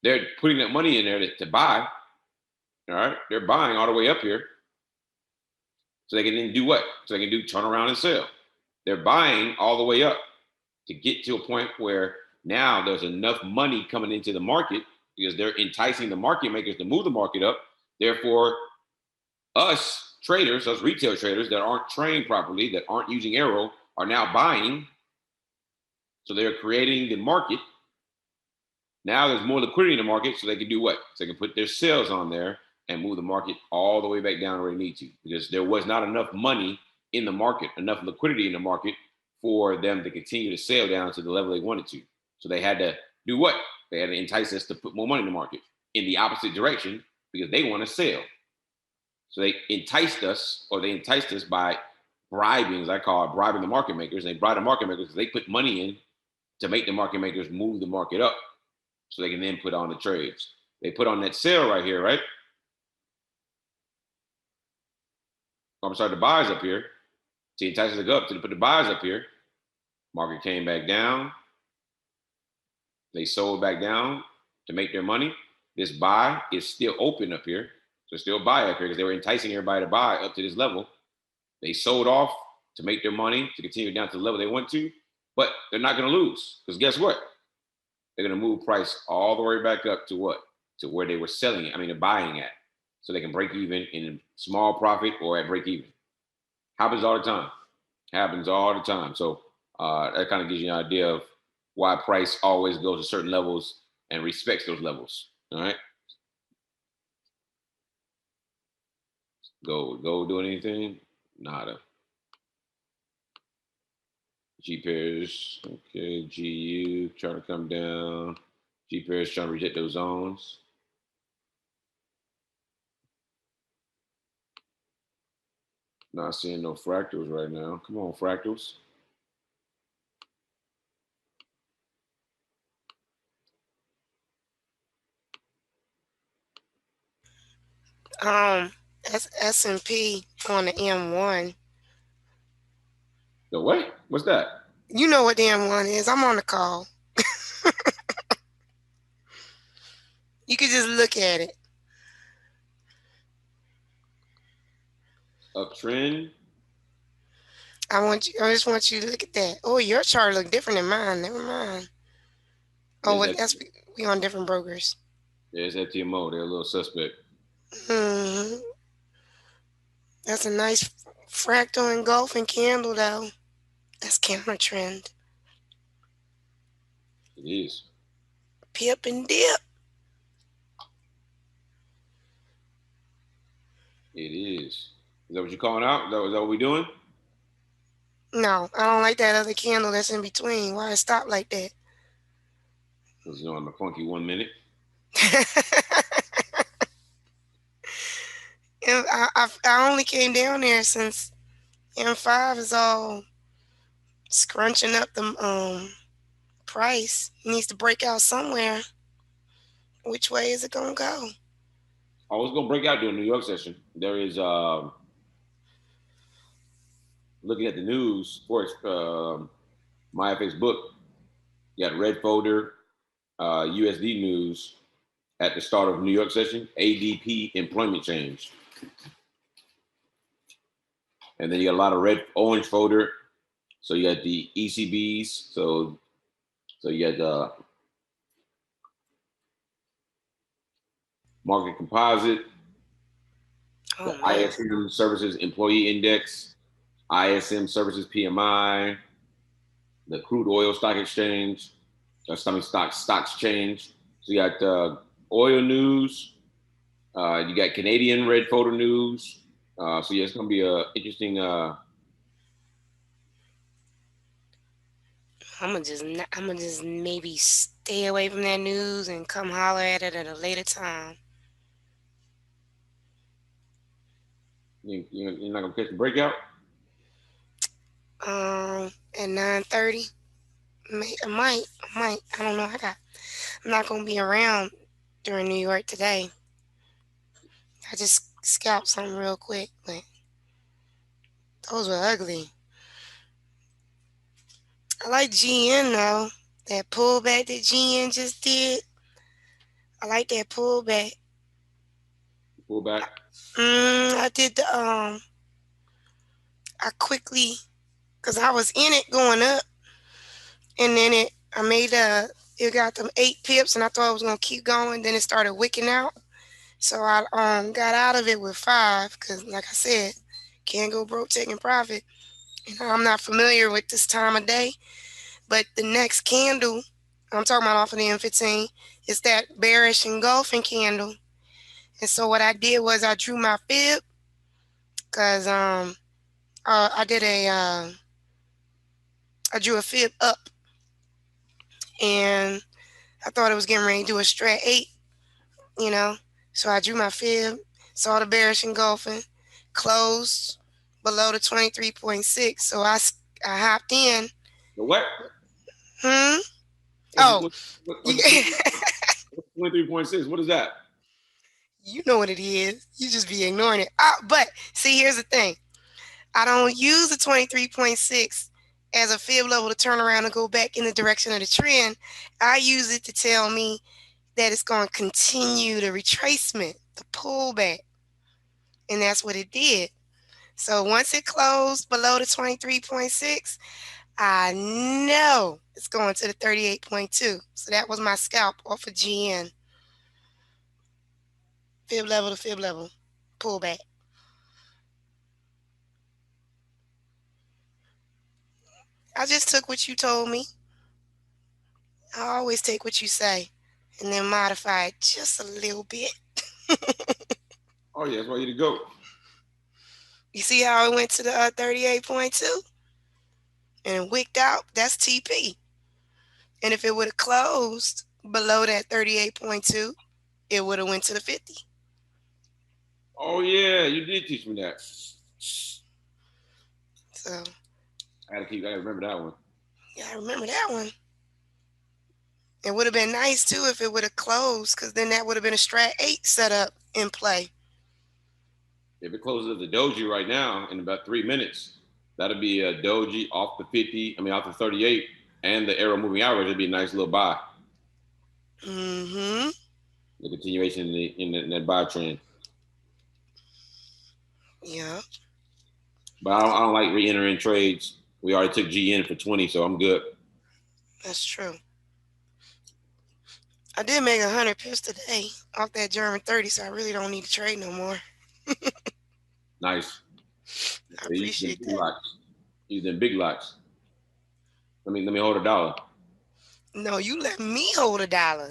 They're putting that money in there to buy. All right. They're buying all the way up here. So they can then do what? So they can do turn around and sell. They're buying all the way up to get to a point where now there's enough money coming into the market because they're enticing the market makers to move the market up. Therefore, us traders, us retail traders that aren't trained properly, that aren't using AIRO, are now buying. So they're creating the market. Now there's more liquidity in the market, so they can do what? So they can put their sales on there and move the market all the way back down where they need to, because there was not enough money in the market, enough liquidity in the market for them to continue to sell down to the level they wanted to. So they had to do what? They had to entice us to put more money in the market in the opposite direction because they want to sell. So they enticed us by bribing, as I call it, bribing the market makers. And they bribe the market makers because they put money in to make the market makers move the market up so they can then put on the trades. They put on that sale right here, right? I'm sorry, the buyers up here. See, entices it up to put the buyers up here. Market came back down. They sold back down to make their money. This buy is still open up here. So still buy up here because they were enticing everybody to buy up to this level. They sold off to make their money to continue down to the level they want to, but they're not going to lose because guess what? They're going to move price all the way back up to what? To where they were selling it. They're buying at. So they can break even in small profit or at break even. Happens all the time. Happens all the time. So that kind of gives you an idea of why price always goes to certain levels and respects those levels. All right. Go doing anything? Nada. G pairs. Okay. GU trying to come down. G pairs trying to reject those zones. Not seeing no fractals right now. Come on, fractals. S&P on the M1. The what? What's that? You know what the M1 is. I'm on the call. You can just look at it. Uptrend. I just want you to look at that. Oh, your chart look different than mine. Never mind. Oh, well, we on different brokers. Yeah, it's FTMO. They're a little suspect. Mm-hmm. That's a nice fractal engulfing candle, though. That's counter trend. It is. Pip and dip. It is. Is that what you're calling out? Is that what we're doing? No, I don't like that other candle that's in between. Why it stop like that? It's on the funky 1 minute. And I only came down there since M5 is all scrunching up the price. It needs to break out somewhere. Which way is it gonna go? Oh, it's gonna break out during the New York session. There is looking at the news for my FX book. You got red folder, USD news at the start of New York session, ADP employment change. And then you got a lot of orange folder. So you got the ECBs. So you got the market composite, the Oh man. ISM services employee index, ISM services PMI, the crude oil stock exchange, stocks change. So you got oil news. You got Canadian red folder news. So yeah, it's gonna be a interesting. I'm gonna just maybe stay away from that news and come holler at it at a later time. You're not gonna catch the breakout. At 9:30, I might. I don't know. I'm not gonna be around during New York today. I just scalped something real quick, but those were ugly. I like GN though. That pullback that GN just did. I like that pullback. Pull back. I did the I quickly, cause I was in it going up, and then it got them 8 pips, and I thought it was gonna keep going. Then it started wicking out, so I got out of it with 5, cause like I said, can't go broke taking profit. And I'm not familiar with this time of day, but the next candle I'm talking about off of the M15 is that bearish engulfing candle. And so what I did was I drew my fib, cause I drew a fib up, and I thought it was getting ready to do a strat 8, you know. So I drew my fib, saw the bearish engulfing, closed below the 23.6. So I hopped in. The what? Hmm. What's the Oh, 20, you, what's the 23.6? What is that? you know what it is. You just be ignoring it. But see, here's the thing. I don't use the 23.6 as a fib level to turn around and go back in the direction of the trend. I use it to tell me that it's going to continue the retracement, the pullback. And that's what it did. So once it closed below the 23.6, I know it's going to the 38.2. So that was my scalp off of GN. Fib level to fib level, pullback. I just took what you told me. I always take what you say and then modify it just a little bit. Oh yeah, that's why you to go. You see how it went to the 38.2 and wicked out? That's TP. And if it would have closed below that 38.2, it would have went to the 50. Oh yeah, you did teach me that. So I gotta remember that one. yeah, I remember that one. It would have been nice too if it would have closed, because then that would have been a strat 8 set up in play. If it closes at the doji right now in about 3 minutes, that'll be a doji off the 50. I mean off the 38, and the arrow moving average. It'd be a nice little buy. Mm-hmm. The continuation in that buy trend. Yeah, But I don't like re-entering trades. We already took GN for 20, so I'm good. that's true. I did make 100 pips today off that German 30, so I really don't need to trade no more. Nice. I Use them appreciate big that. lots. Use them big lots. Let me hold $1. No, you let me hold $1. That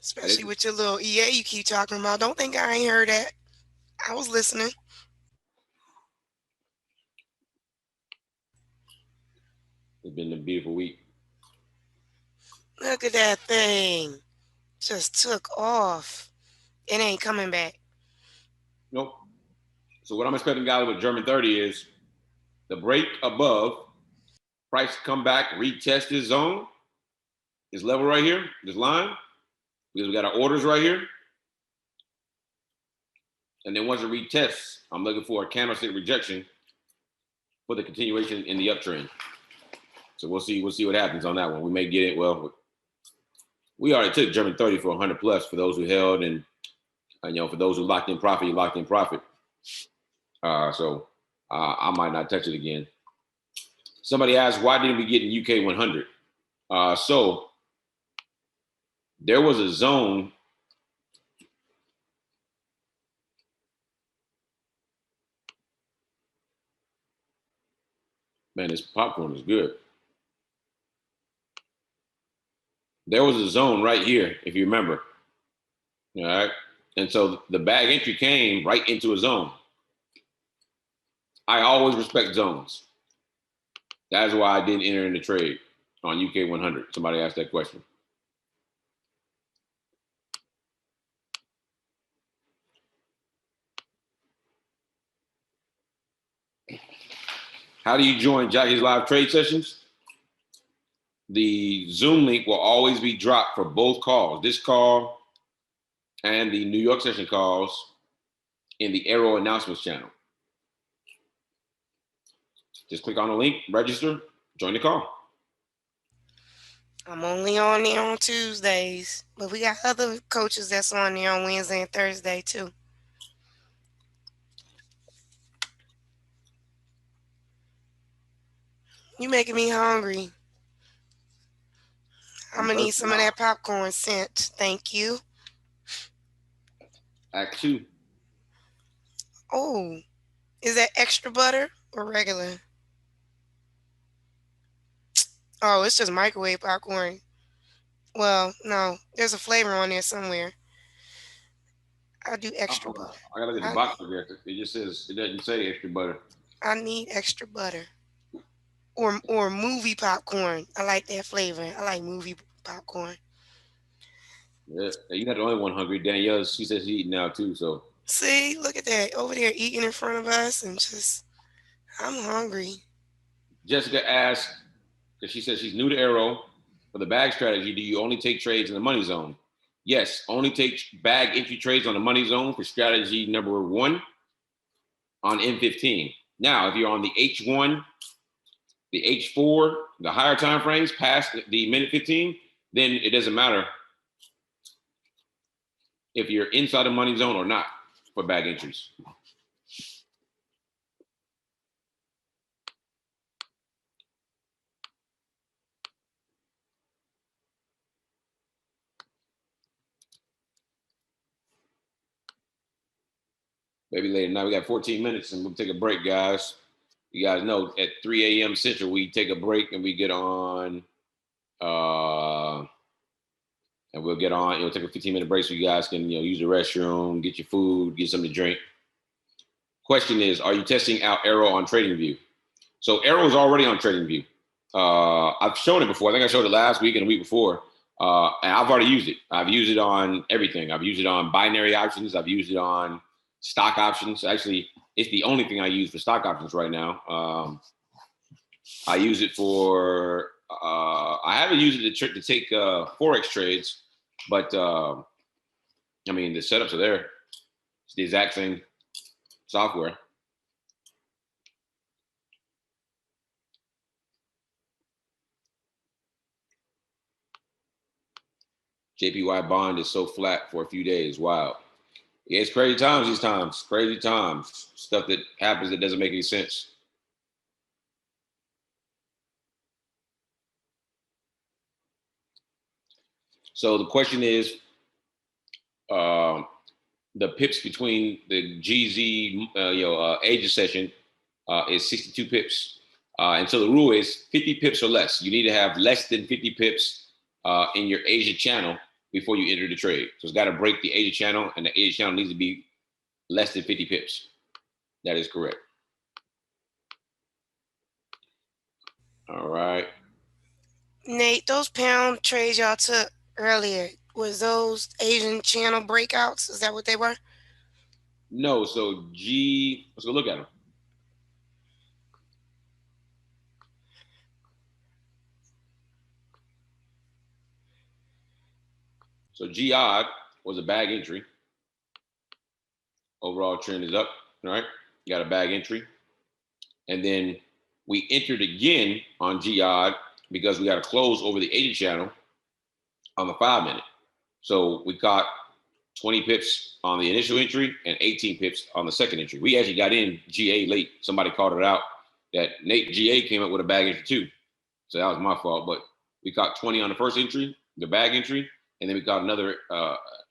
Especially is, with your little EA you keep talking about. Don't think I ain't heard that. I was listening. It's been a beautiful week. Look at that thing. Just took off. It ain't coming back. Nope. So what I'm expecting, guys, with German 30 is the break above, price come back, retest this zone, this level right here, this line, because we got our orders right here. And then once it retests, I'm looking for a candlestick rejection for the continuation in the uptrend. So we'll see what happens on that one. We may get it. Well, we already took German 30 for 100 plus for those who held, and for those who locked in profit, you locked in profit. So I might not touch it again. Somebody asked, why didn't we get in UK 100? So there was a zone. Man, this popcorn is good. There was a zone right here, if you remember. All right. And so the bag entry came right into a zone. I always respect zones. That's why I didn't enter in the trade on UK 100. Somebody asked that question. How do you join Jackie's live trade sessions? The Zoom link will always be dropped for both calls, this call and the New York session calls, in the AIRO announcements channel. Just click on the link, register, join the call. I'm only on there on Tuesdays, but we got other coaches that's on there on Wednesday and Thursday too. You making me hungry. I'm gonna need some of that popcorn sent. Thank you. Act 2. Oh, is that extra butter or regular? Oh, it's just microwave popcorn. Well, no, there's a flavor on there somewhere. I'll do extra butter. I gotta look at the box over there. It just says, it doesn't say extra butter. I need extra butter. Or movie popcorn. I like that flavor. I like movie popcorn. Yeah, you're not the only one hungry. Danielle, she says she's eating now too. So see, look at that over there eating in front of us, and just I'm hungry. Jessica asked, because she says she's new to AIRO, for the bag strategy. Do you only take trades in the money zone? Yes, only take bag entry trades on the money zone for strategy number 1 on M15. Now, if you're on the H1, the H4, the higher time frames past the minute 15, then it doesn't matter if you're inside the money zone or not for bag entries. Maybe later. Now we got 14 minutes and we'll take a break, guys. You guys know at 3 a.m. Central, we take a break and we get on, and we'll get on. It'll take a 15-minute break so you guys can, use the restroom, get your food, get something to drink. Question is, are you testing out AIRO on TradingView? So AIRO is already on TradingView. I've shown it before. I think I showed it last week and the week before. And I've already used it. I've used it on everything. I've used it on binary options. I've used it on stock options. Actually, it's the only thing I use for stock options right now. I use it for, I haven't used it to take Forex trades, but the setups are there. It's the exact same software. JPY bond is so flat for a few days. Wow. Yeah, it's crazy times these times. Crazy times. Stuff that happens that doesn't make any sense. So the question is, the pips between the GZ, Asia session is 62 pips. And so the rule is 50 pips or less. You need to have less than 50 pips in your Asia channel before you enter the trade. So it's got to break the Asia channel, and the Asia channel needs to be less than 50 pips. That is correct. All right. Nate, those pound trades y'all took earlier, was those Asian channel breakouts? Is that what they were? No, so let's go look at them. So G odd was a bag entry. Overall trend is up, all right? You got a bag entry. And then we entered again on G odd because we got a close over the 80 channel on the 5 minute. So we caught 20 pips on the initial entry and 18 pips on the second entry. We actually got in GA late. Somebody called it out that Nate GA came up with a bag entry too. So that was my fault. But we caught 20 on the first entry, the bag entry, and then we got another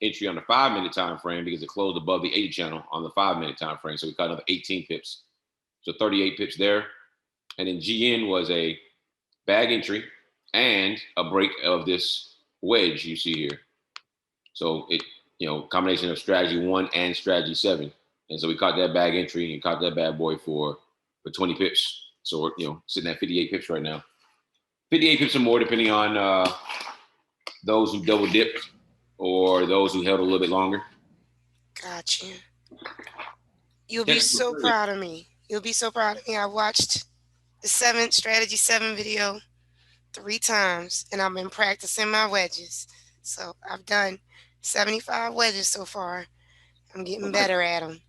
entry on the 5 minute time frame because it closed above the 80 channel on the 5 minute time frame. So we caught another 18 pips. So 38 pips there. And then GN was a bag entry and a break of this wedge you see here. So it, combination of strategy 1 and strategy 7. And so we caught that bag entry and caught that bad boy for 20 pips. So we're, sitting at 58 pips right now. 58 pips or more, depending on those who double dipped or those who held a little bit longer. Got you. You'll be so proud of me. You'll be so proud of me. I watched the strategy 7 video 3 times, and I've been practicing my wedges. So I've done 75 wedges so far. I'm getting better at them.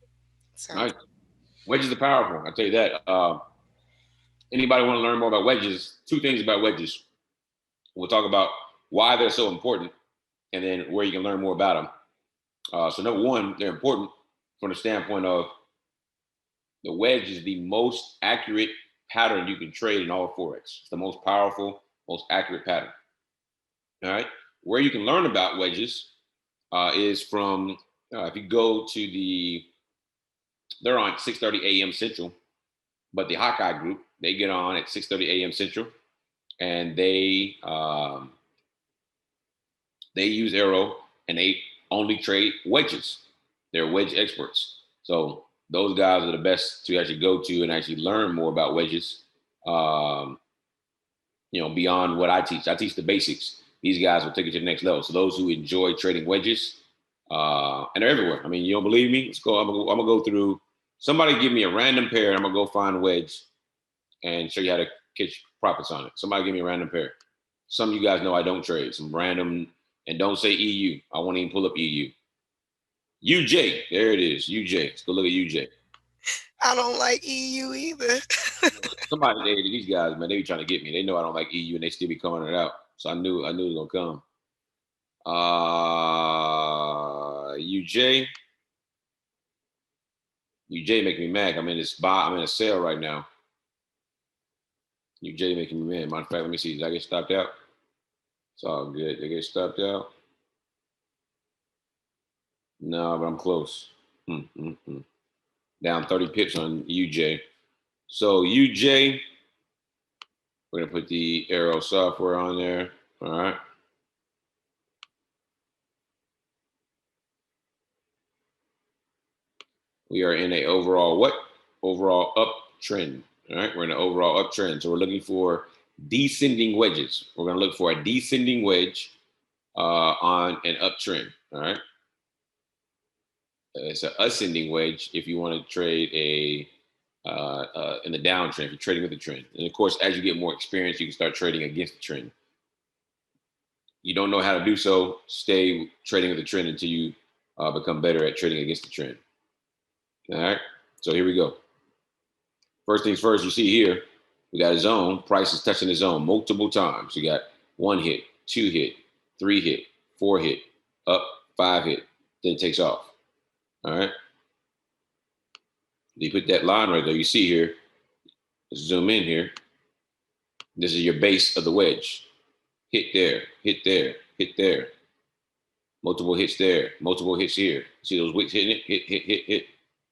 So. Nice. Wedges are powerful. I'll tell you that. Anybody want to learn more about wedges? 2 things about wedges. We'll talk about why they're so important and then where you can learn more about them. So number 1, they're important from the standpoint of the wedge is the most accurate pattern you can trade in all Forex. It's the most powerful, most accurate pattern. All right. Where you can learn about wedges is from, if you go to they're on 6:30 a.m. Central, but the Hawkeye group, they get on at 6:30 a.m. Central, and they use AIRO, and they only trade wedges. They're wedge experts. So those guys are the best to actually go to and actually learn more about wedges. Beyond what I teach. I teach the basics. These guys will take it to the next level. So those who enjoy trading wedges, and they're everywhere. I mean, you don't believe me? Let's go. I'm gonna go through. Somebody give me a random pair. I'm gonna go find a wedge and show you how to catch profits on it. Somebody give me a random pair. Some of you guys know I don't trade. Some random, and don't say EU. I won't even pull up EU. UJ, there it is. UJ. Let's go look at UJ. I don't like EU either. Somebody, these guys, man, they be trying to get me. They know I don't like EU, and they still be calling it out. So I knew it was gonna come. UJ making me mad. I'm in a sale right now. UJ making me mad. Matter of fact, let me see. Did I get stopped out? It's all good. Did I get stopped out? No, but I'm close. Down 30 pips on UJ. So UJ, we're gonna put the AIRO software on there. All right. We are in a overall uptrend. All right, we're in an overall uptrend. So we're looking for descending wedges. We're going to look for a descending wedge on an uptrend. All right. It's an ascending wedge if you want to trade in the downtrend, if you're trading with the trend. And of course, as you get more experience, you can start trading against the trend. You don't know how to do so, stay trading with the trend until you become better at trading against the trend. All right, so here we go. First things first, you see here, we got a zone. Price is touching the zone multiple times. You got 1 hit, 2 hit, 3 hit, 4 hit, up, 5 hit, then it takes off. All right. You put that line right there. You see here, let's zoom in here. This is your base of the wedge. Hit there, hit there, hit there. Multiple hits there, multiple hits here. See those wicks hitting it? Hit, hit, hit, hit.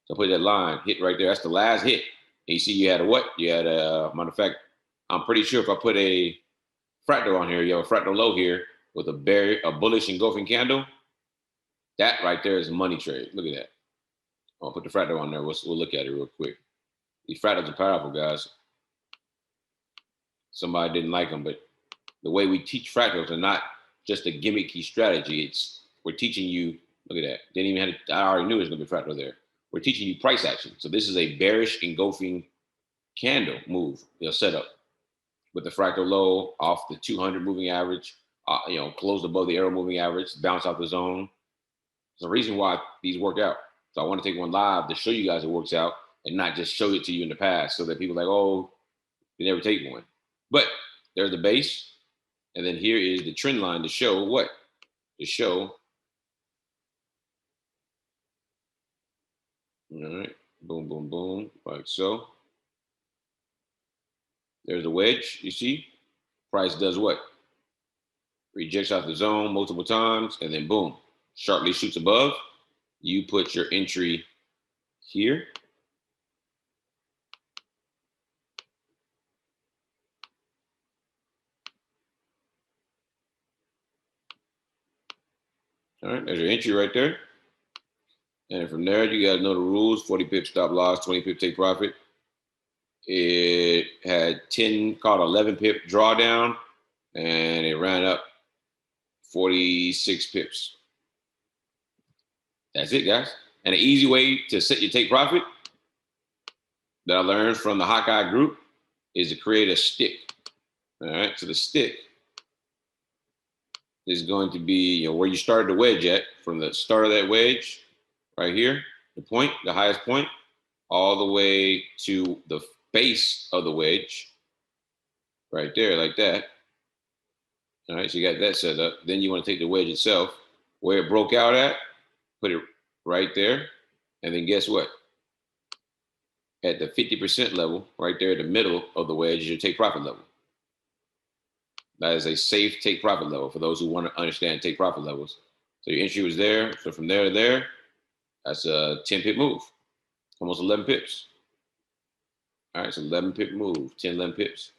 So put that line, hit right there. That's the last hit. And you see you had a what? You had a, matter of fact, I'm pretty sure if I put a fractal on here, you have a fractal low here with a bullish engulfing candle. That right there is a money trade. Look at that. I'll put the fractal on there. We'll look at it real quick. These fractals are powerful, guys. Somebody didn't like them, but The way we teach fractals are not just a gimmicky strategy. We're teaching you, look at that. Didn't even have to, I already knew there was gonna be a fractal there. We're teaching you price action. So this is a bearish engulfing candle move, setup with the fractal low off the 200 moving average, closed above the AIRO moving average, bounce out the zone. There's a reason why these work out. So I want to take one live to show you guys it works out and not just show it to you in the past so that people are like, oh, they never take one. But there's the base. And then here is the trend line to show what? To show. All right. Boom, boom, boom. Like so. There's the wedge, you see? Price does what? Rejects out the zone multiple times, and then boom, sharply shoots above. You put your entry here. All right, there's your entry right there. And from there, you guys know the rules: 40 pip stop loss, 20 pip take profit. It had 10, called 11 pip drawdown, and it ran up 46 pips. That's it, guys. And an easy way to set your take profit that I learned from the Hawkeye group is to create a stick. All right, so the stick is going to be where you started the wedge at, from the start of that wedge right here, the point, the highest point, all the way to the base of the wedge right there, like that. All right, so you got that set up. Then you want to take the wedge itself, where it broke out at, put it right there. And then guess what? At the 50% level, right there in the middle of the wedge, is your take profit level. That is a safe take profit level for those who want to understand take profit levels. So your entry was there. So from there to there, that's a 10 pip move, almost 11 pips. All right, so 11 pip move, 10, 11 pips.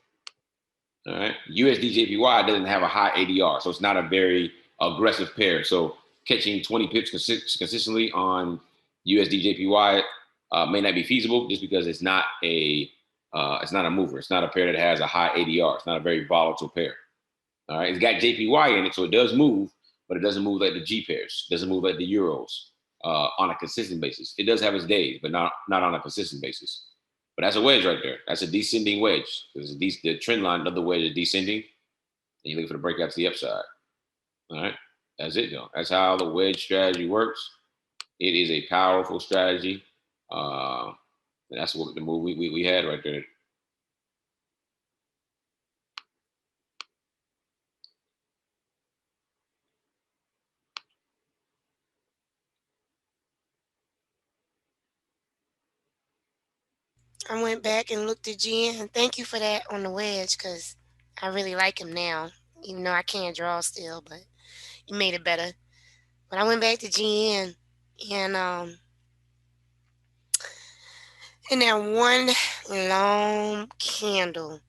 All right, USD JPY doesn't have a high ADR, so it's not a very aggressive pair. So catching 20 pips consistently on USD JPY may not be feasible just because it's not a mover. It's not a pair that has a high ADR. It's not a very volatile pair. All right, it's got JPY in it, so it does move, but it doesn't move like the G pairs. It doesn't move like the Euros on a consistent basis. It does have its days, but not on a consistent basis. But that's a wedge right there. That's a descending wedge. The trend line of the wedge is descending, and you look for the breakout to the upside. All right, that's it, though. That's how the wedge strategy works. It is a powerful strategy. And that's what the move we had right there. I went back and looked at GN. Thank you for that on the wedge, because I really like him now, even though I can't draw still, but you made it better. But I went back to GN, and in that one long candle,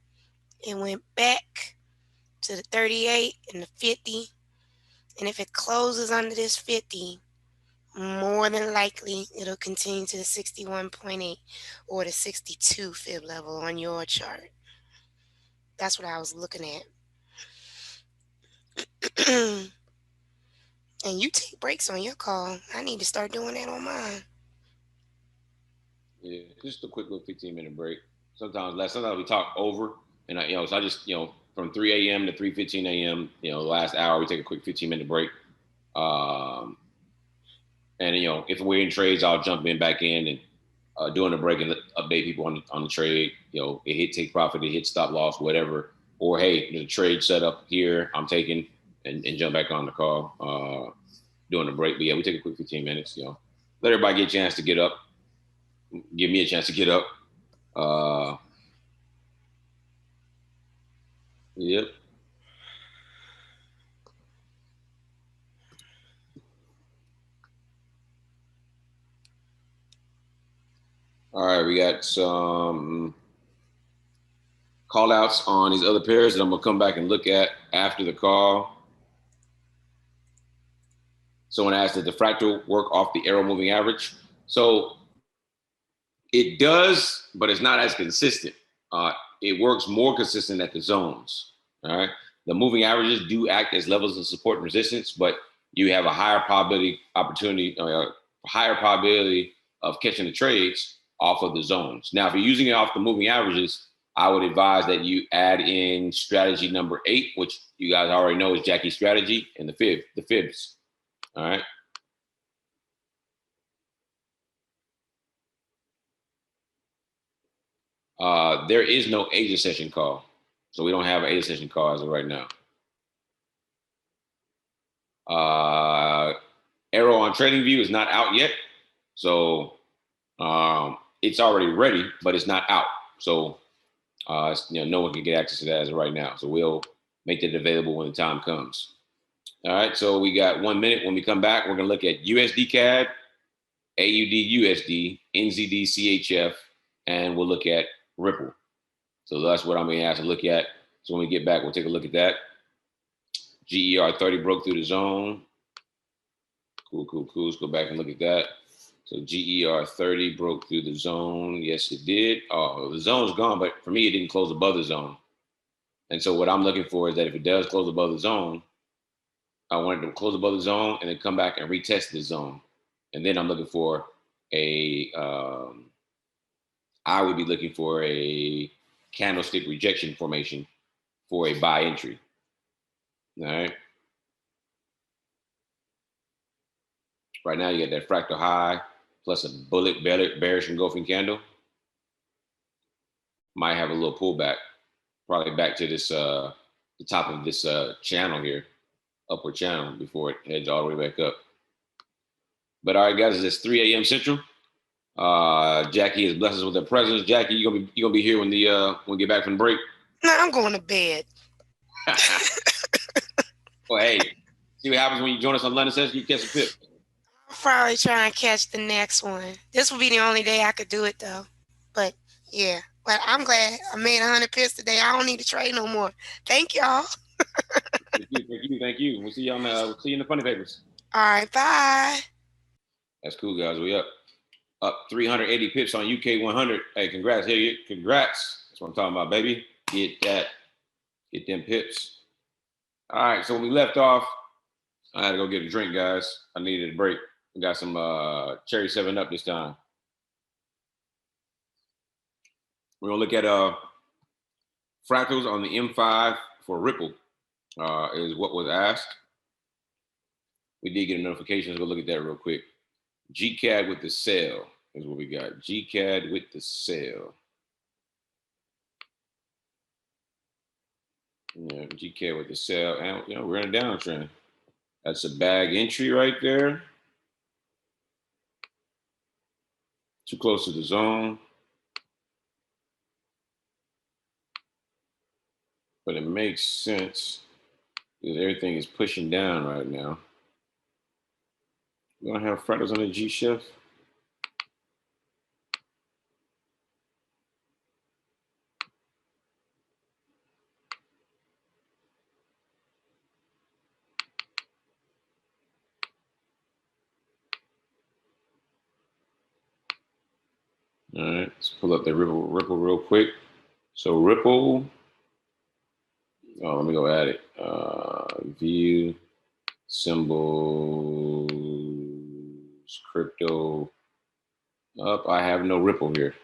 it went back to the 38 and the 50. And if it closes under this 50, more than likely it'll continue to the 61.8 or the 62 fib level on your chart. That's what I was looking at. And you take breaks on your call. I need to start doing that on mine. Yeah, just a quick little 15-minute break. Sometimes we talk over, and so I just from 3 a.m. to 3:15 a.m. The last hour we take a quick 15-minute break. And if we're in trades, I'll jump back in and during the break and update people on the trade. It hit take profit, it hit stop loss, whatever. Or hey, there's a trade set up here, I'm taking, and jump back on the call during the break. But yeah, we take a quick 15 minutes. Let everybody get a chance to get up. Give me a chance to get up. Yep. All right, we got some call outs on these other pairs that I'm gonna come back and look at after the call. Someone asked, did the fractal work off the AIRO moving average? So it does, but it's not as consistent. It works more consistent at the zones. All right. The moving averages do act as levels of support and resistance, but you have a higher probability of catching the trades off of the zones. Now, if you're using it off the moving averages, I would advise that you add in strategy number 8, which you guys already know is Jackie's strategy, and the fibs. All right. There is no Asia session call. So we don't have an Asia session call as of right now. AIRO on TradingView is not out yet. So it's already ready, but it's not out. So no one can get access to that as of right now. So we'll make that available when the time comes. All right, so we got 1 minute. When we come back, we're gonna look at USD CAD, AUD USD, NZD CHF, and we'll look at Ripple. So that's what I'm gonna ask to look at. So when we get back, we'll take a look at that. GER 30 broke through the zone. Cool. Let's go back and look at that. So GER 30 broke through the zone. Yes, it did. Oh, the zone's gone, but for me, it didn't close above the zone. And so what I'm looking for is that if it does close above the zone, I want it to close above the zone and then come back and retest the zone. And then I'm looking for I would be looking for a candlestick rejection formation for a buy entry. All right. Right now, you got that fractal high plus a bullet bearish engulfing candle. Might have a little pullback, probably back to this the top of this channel here, upward channel, before it heads all the way back up. But all right, guys, it's 3 a.m. Central. Jackie has blessed us with her presence. Jackie, you gonna be here when we get back from the break? No, I'm going to bed. Well, hey, see what happens when you join us on London Session. You catch a pip. I'll probably try and catch the next one. This will be the only day I could do it, though. But yeah, but I'm glad I made 100 pips today. I don't need to trade no more. Thank y'all. Thank you. We'll see you we'll see you in the funny papers. All right, bye. That's cool, guys. We up 380 pips on UK 100. Hey, congrats, Hilliard. Congrats. That's what I'm talking about, baby. Get them pips. All right, so when we left off, I had to go get a drink, guys. I needed a break. We got some cherry 7-Up this time. We're gonna look at fractals on the M5 for Ripple. Is what was asked. We did get a notification. Let's go look at that real quick. GCAD with the sell is what we got. GCAD with the sell. Yeah, GCAD with the sell, and we're in a downtrend. That's a bag entry right there. Too close to the zone. But it makes sense because everything is pushing down right now. We're gonna have fractals on the G shift. All right, let's pull up the Ripple real quick. So Ripple, let me go at it. View, symbols, crypto. Up, I have no Ripple here.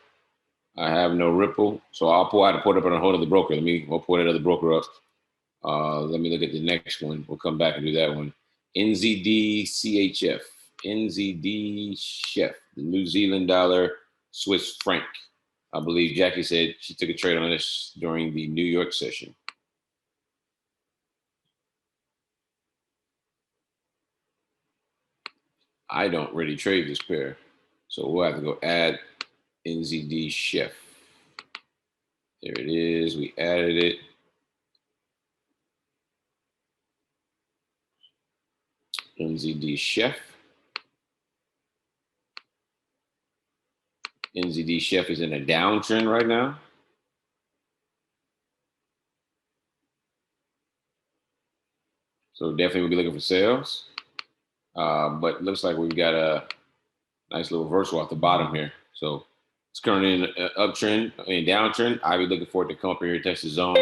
I have no Ripple, so I'll pull it up on a whole other broker. We'll pull that other broker up. Let me look at the next one. We'll come back and do that one. NZD CHF, NZD Chef, the New Zealand dollar, Swiss franc. I believe Jackie said she took a trade on this during the New York session. I don't really trade this pair, so we'll have to go add NZD Chef. There it is. We added it. NZD Chef. NZD Chef is in a downtrend right now. So definitely we'll be looking for sales. But it looks like we've got a nice little reversal off the bottom here. So it's currently in an uptrend, downtrend. I'll be looking for it to come up here, test the zone,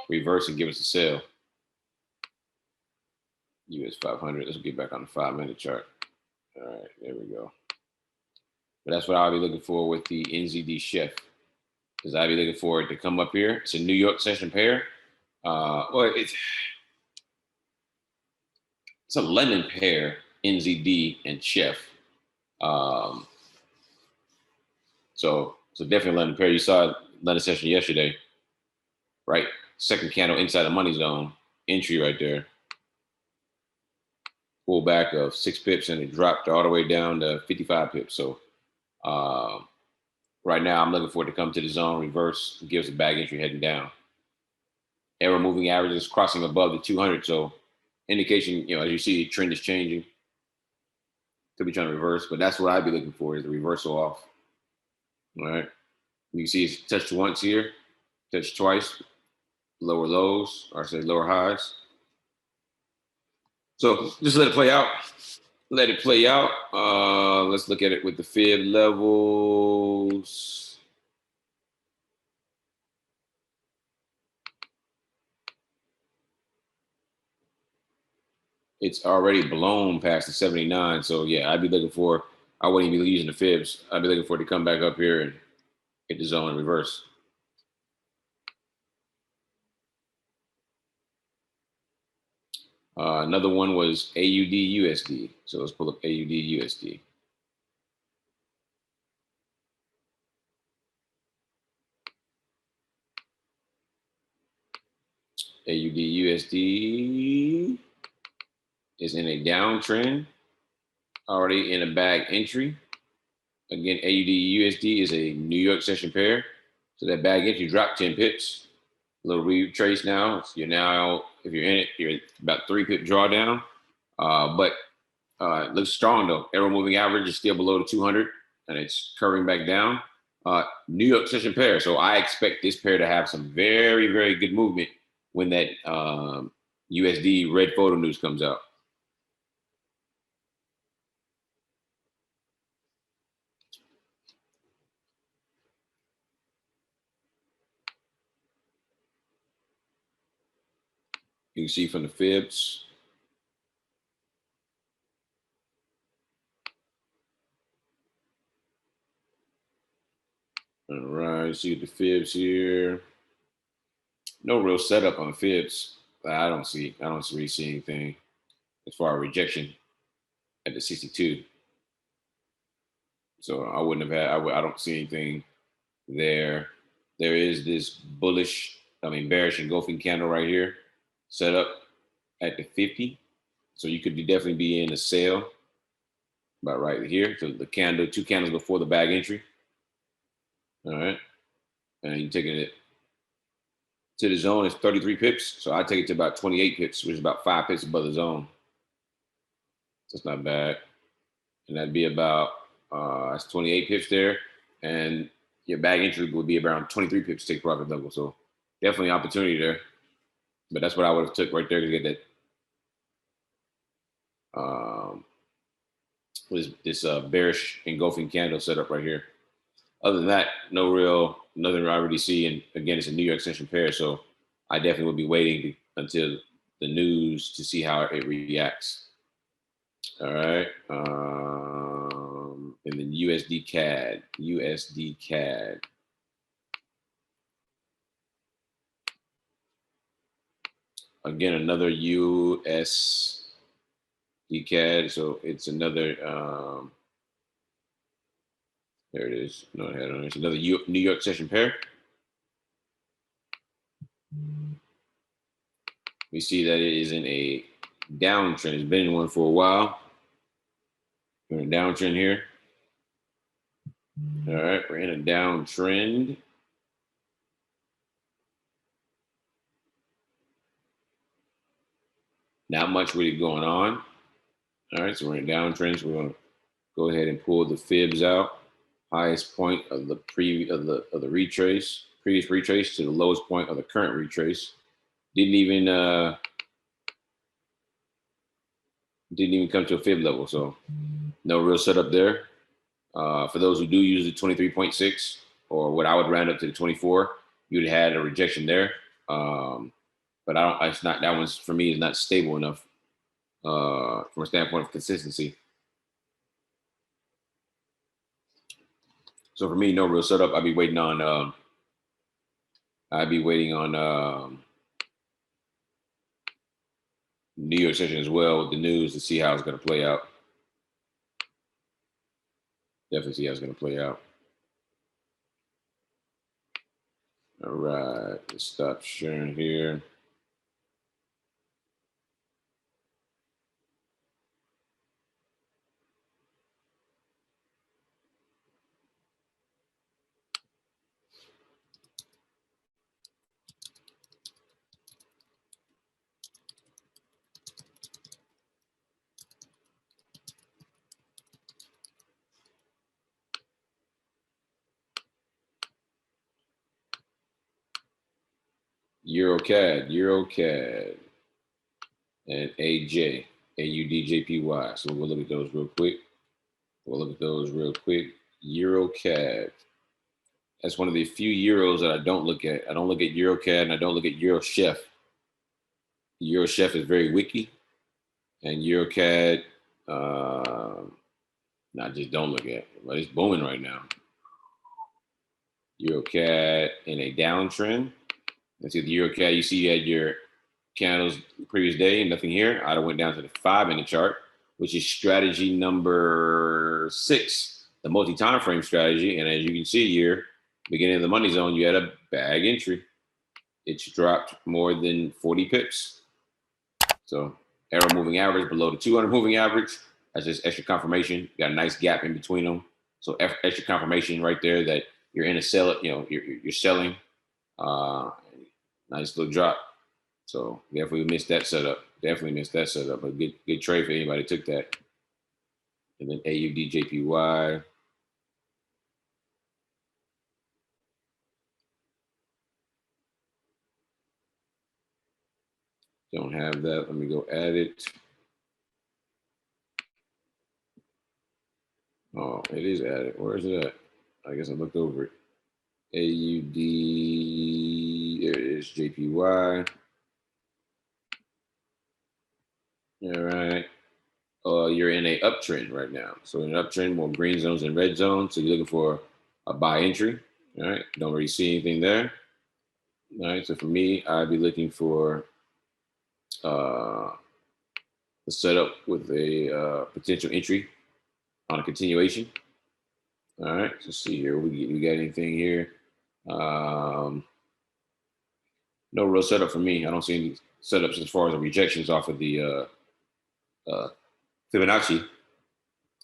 reverse, and give us a sell. US 500. Let's get back on the 5-minute chart. All right, there we go. But that's what I'll be looking for with the NZD Chef, because I'll be looking for it to come up here. It's a New York session pair. Well, it's a London pair, NZD and Chef. So definitely London pair. You saw London session yesterday, right? Second candle inside the money zone, entry right there. Pull back of 6 pips and it dropped all the way down to 55 pips. So right now I'm looking for it to come to the zone, reverse, give us a bag entry heading down. AIRO moving averages crossing above the 200. So indication, as you see, the trend is changing. Could be trying to reverse, but that's what I'd be looking for, is the reversal off. All right. You can see it's touched once here, touched twice, lower lows, or say lower highs. So just let it play out. Let it play out. Let's look at it with the fib levels. It's already blown past the 79. So yeah, I wouldn't even be using the fibs. I'd be looking for it to come back up here and hit the zone in reverse. Another one was AUD USD. So let's pull up AUD USD. AUD USD is in a downtrend, already in a bag entry. Again, AUD USD is a New York session pair. So that bag entry dropped 10 pips. A little retrace now. So if you're in it, you're about 3 pip drawdown. But it looks strong though. AIRO moving average is still below the 200 and it's curving back down. New York session pair. So I expect this pair to have some very, very good movement when that USD red photo news comes out. You can see from the fibs. All right, see the fibs here. No real setup on the fibs. I don't really see anything as far as rejection at the 62. So I wouldn't have had, I don't see anything there. There is this bearish engulfing candle right here set up at the 50. So you could definitely be in a sale about right here. So the candle, 2 candles before the bag entry. All right. And you're taking it to the zone, it's 33 pips. So I take it to about 28 pips, which is about 5 pips above the zone. That's not bad. And that'd be about, that's 28 pips there. And your bag entry would be around 23 pips to take profit level. So definitely opportunity there. But that's what I would have took right there to get that. This bearish engulfing candle set up right here. Other than that, nothing I already see. And again, it's a New York session pair. So I definitely will be waiting until the news to see how it reacts. All right. And then USD CAD. Again, another USD CAD. So it's another, there it is. No, it's another New York session pair. We see that it is in a downtrend. It's been in one for a while. We're in a downtrend here. All right, we're in a downtrend. Not much really going on. All right, so we're in a downtrend. So we're going to go ahead and pull the fibs out. Highest point of the retrace, previous retrace to the lowest point of the current retrace. Didn't even come to a fib level, so no real setup there. For those who do use the 23.6 or what I would round up to the 24, you'd have had a rejection there. But it's not, that one's for me is not stable enough from a standpoint of consistency. So for me, no real setup. I'd be waiting on New York session as well with the news to see how it's going to play out. Definitely see how it's going to play out. All right, let's stop sharing here. EuroCAD, and AUDJPY. So we'll look at those real quick. EuroCAD. That's one of the few euros that I don't look at. I don't look at EuroCAD and I don't look at EuroChef. EuroChef is very wiki, and EuroCAD, not just don't look at, but it's booming right now. EuroCAD in a downtrend. Let's see the EuroCAD. You see you had your candles the previous day, nothing here. I went down to the 5-minute chart, which is strategy number 6, the multi-time frame strategy. And as you can see here, beginning of the money zone, you had a bag entry. It's dropped more than 40 pips. So AIRO moving average below the 200 moving average. That's just extra confirmation. You got a nice gap in between them. So extra confirmation right there that you're in a sell. You're selling. Nice little drop. So definitely missed that setup. But good trade for anybody who took that. And then AUDJPY. Don't have that. Let me go add it. Oh, it is added. Where is it at? I guess I looked over it. AUD, there it is, JPY. All right. You're in a uptrend right now. So in an uptrend, more green zones and red zones. So you're looking for a buy entry. All right. Don't really see anything there. All right. So for me, I'd be looking for a setup with a potential entry on a continuation. All right. Let's see here. We got anything here? No real setup for me. I don't see any setups as far as the rejections off of the Fibonacci.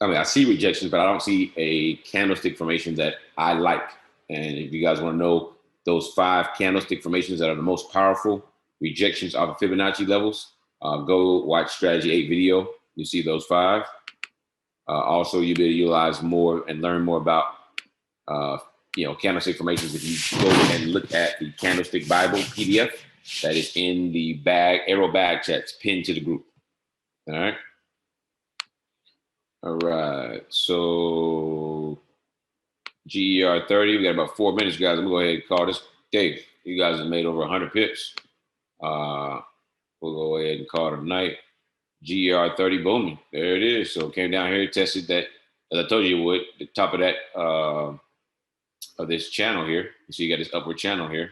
I mean, I see rejections, but I don't see a candlestick formation that I like. And if you guys want to know those 5 candlestick formations that are the most powerful rejections off of Fibonacci levels, go watch Strategy 8 video. You see those 5. Also, you'll be able to utilize more and learn more about candlestick formations if you go and look at the Candlestick Bible PDF that is in the AIRO bag chats pinned to the group. All right. All right. So GER 30, we got about 4 minutes, guys. I'm going to go ahead and call this. Dave, you guys have made over 100 pips. We'll go ahead and call it a night. GER 30 booming. There it is. So it came down here, tested that, as I told you it would, the top of that of this channel here. So you got this upward channel here.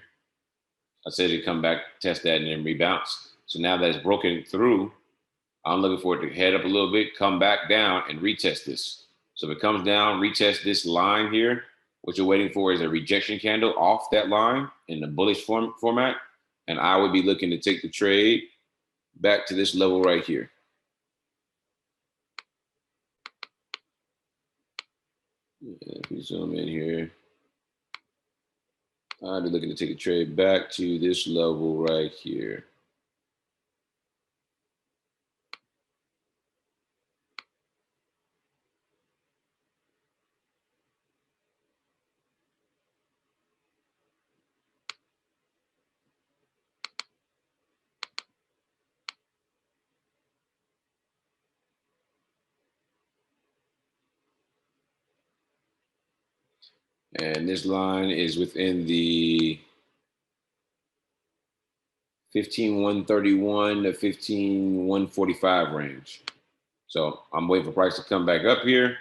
I said to come back, test that, and then rebounce. So now that it's broken through, I'm looking for it to head up a little bit, come back down, and retest this. So if it comes down, retest this line here. What you're waiting for is a rejection candle off that line in the bullish format. And I would be looking to take the trade back to this level right here. If we zoom in here, I'd be looking to take a trade back to this level right here. And this line is within the 15,131 to 15,145 range. So I'm waiting for price to come back up here,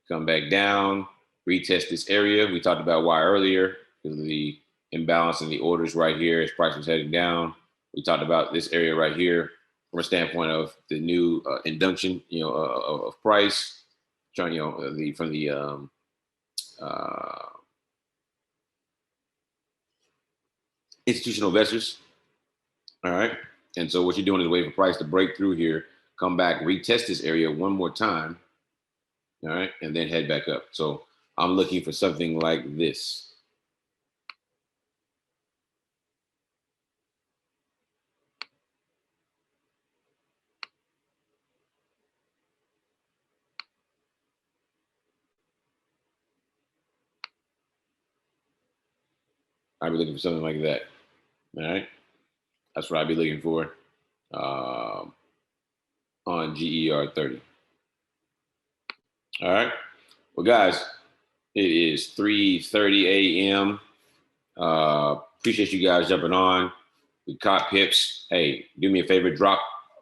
come back down, retest this area. We talked about why earlier, because of the imbalance in the orders right here as price was heading down. We talked about this area right here from a standpoint of the new induction, of price, from the institutional investors. All right. And so what you're doing is waiting for price to break through here, come back, retest this area one more time. All right. And then head back up. So I'm looking for something like this. I'd be looking for something like that. All right. That's what I'd be looking for on GER 30. All right. Well, guys, it is 3:30 a.m. Appreciate you guys jumping on. We caught pips. Hey, do me a favor, drop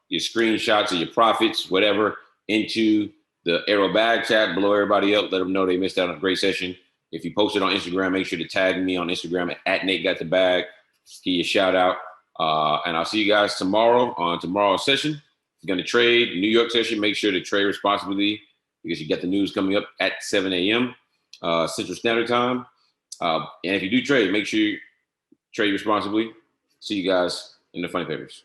your screenshots of your profits, whatever, into the AIRO bag chat below everybody else. Let them know they missed out on a great session. If you post it on Instagram, make sure to tag me on Instagram at Nate Got the Bag. Give you a shout out. And I'll see you guys tomorrow on tomorrow's session. If you're going to trade, New York session, make sure to trade responsibly because you get the news coming up at 7 a.m. Central Standard Time. And if you do trade, make sure you trade responsibly. See you guys in the funny papers.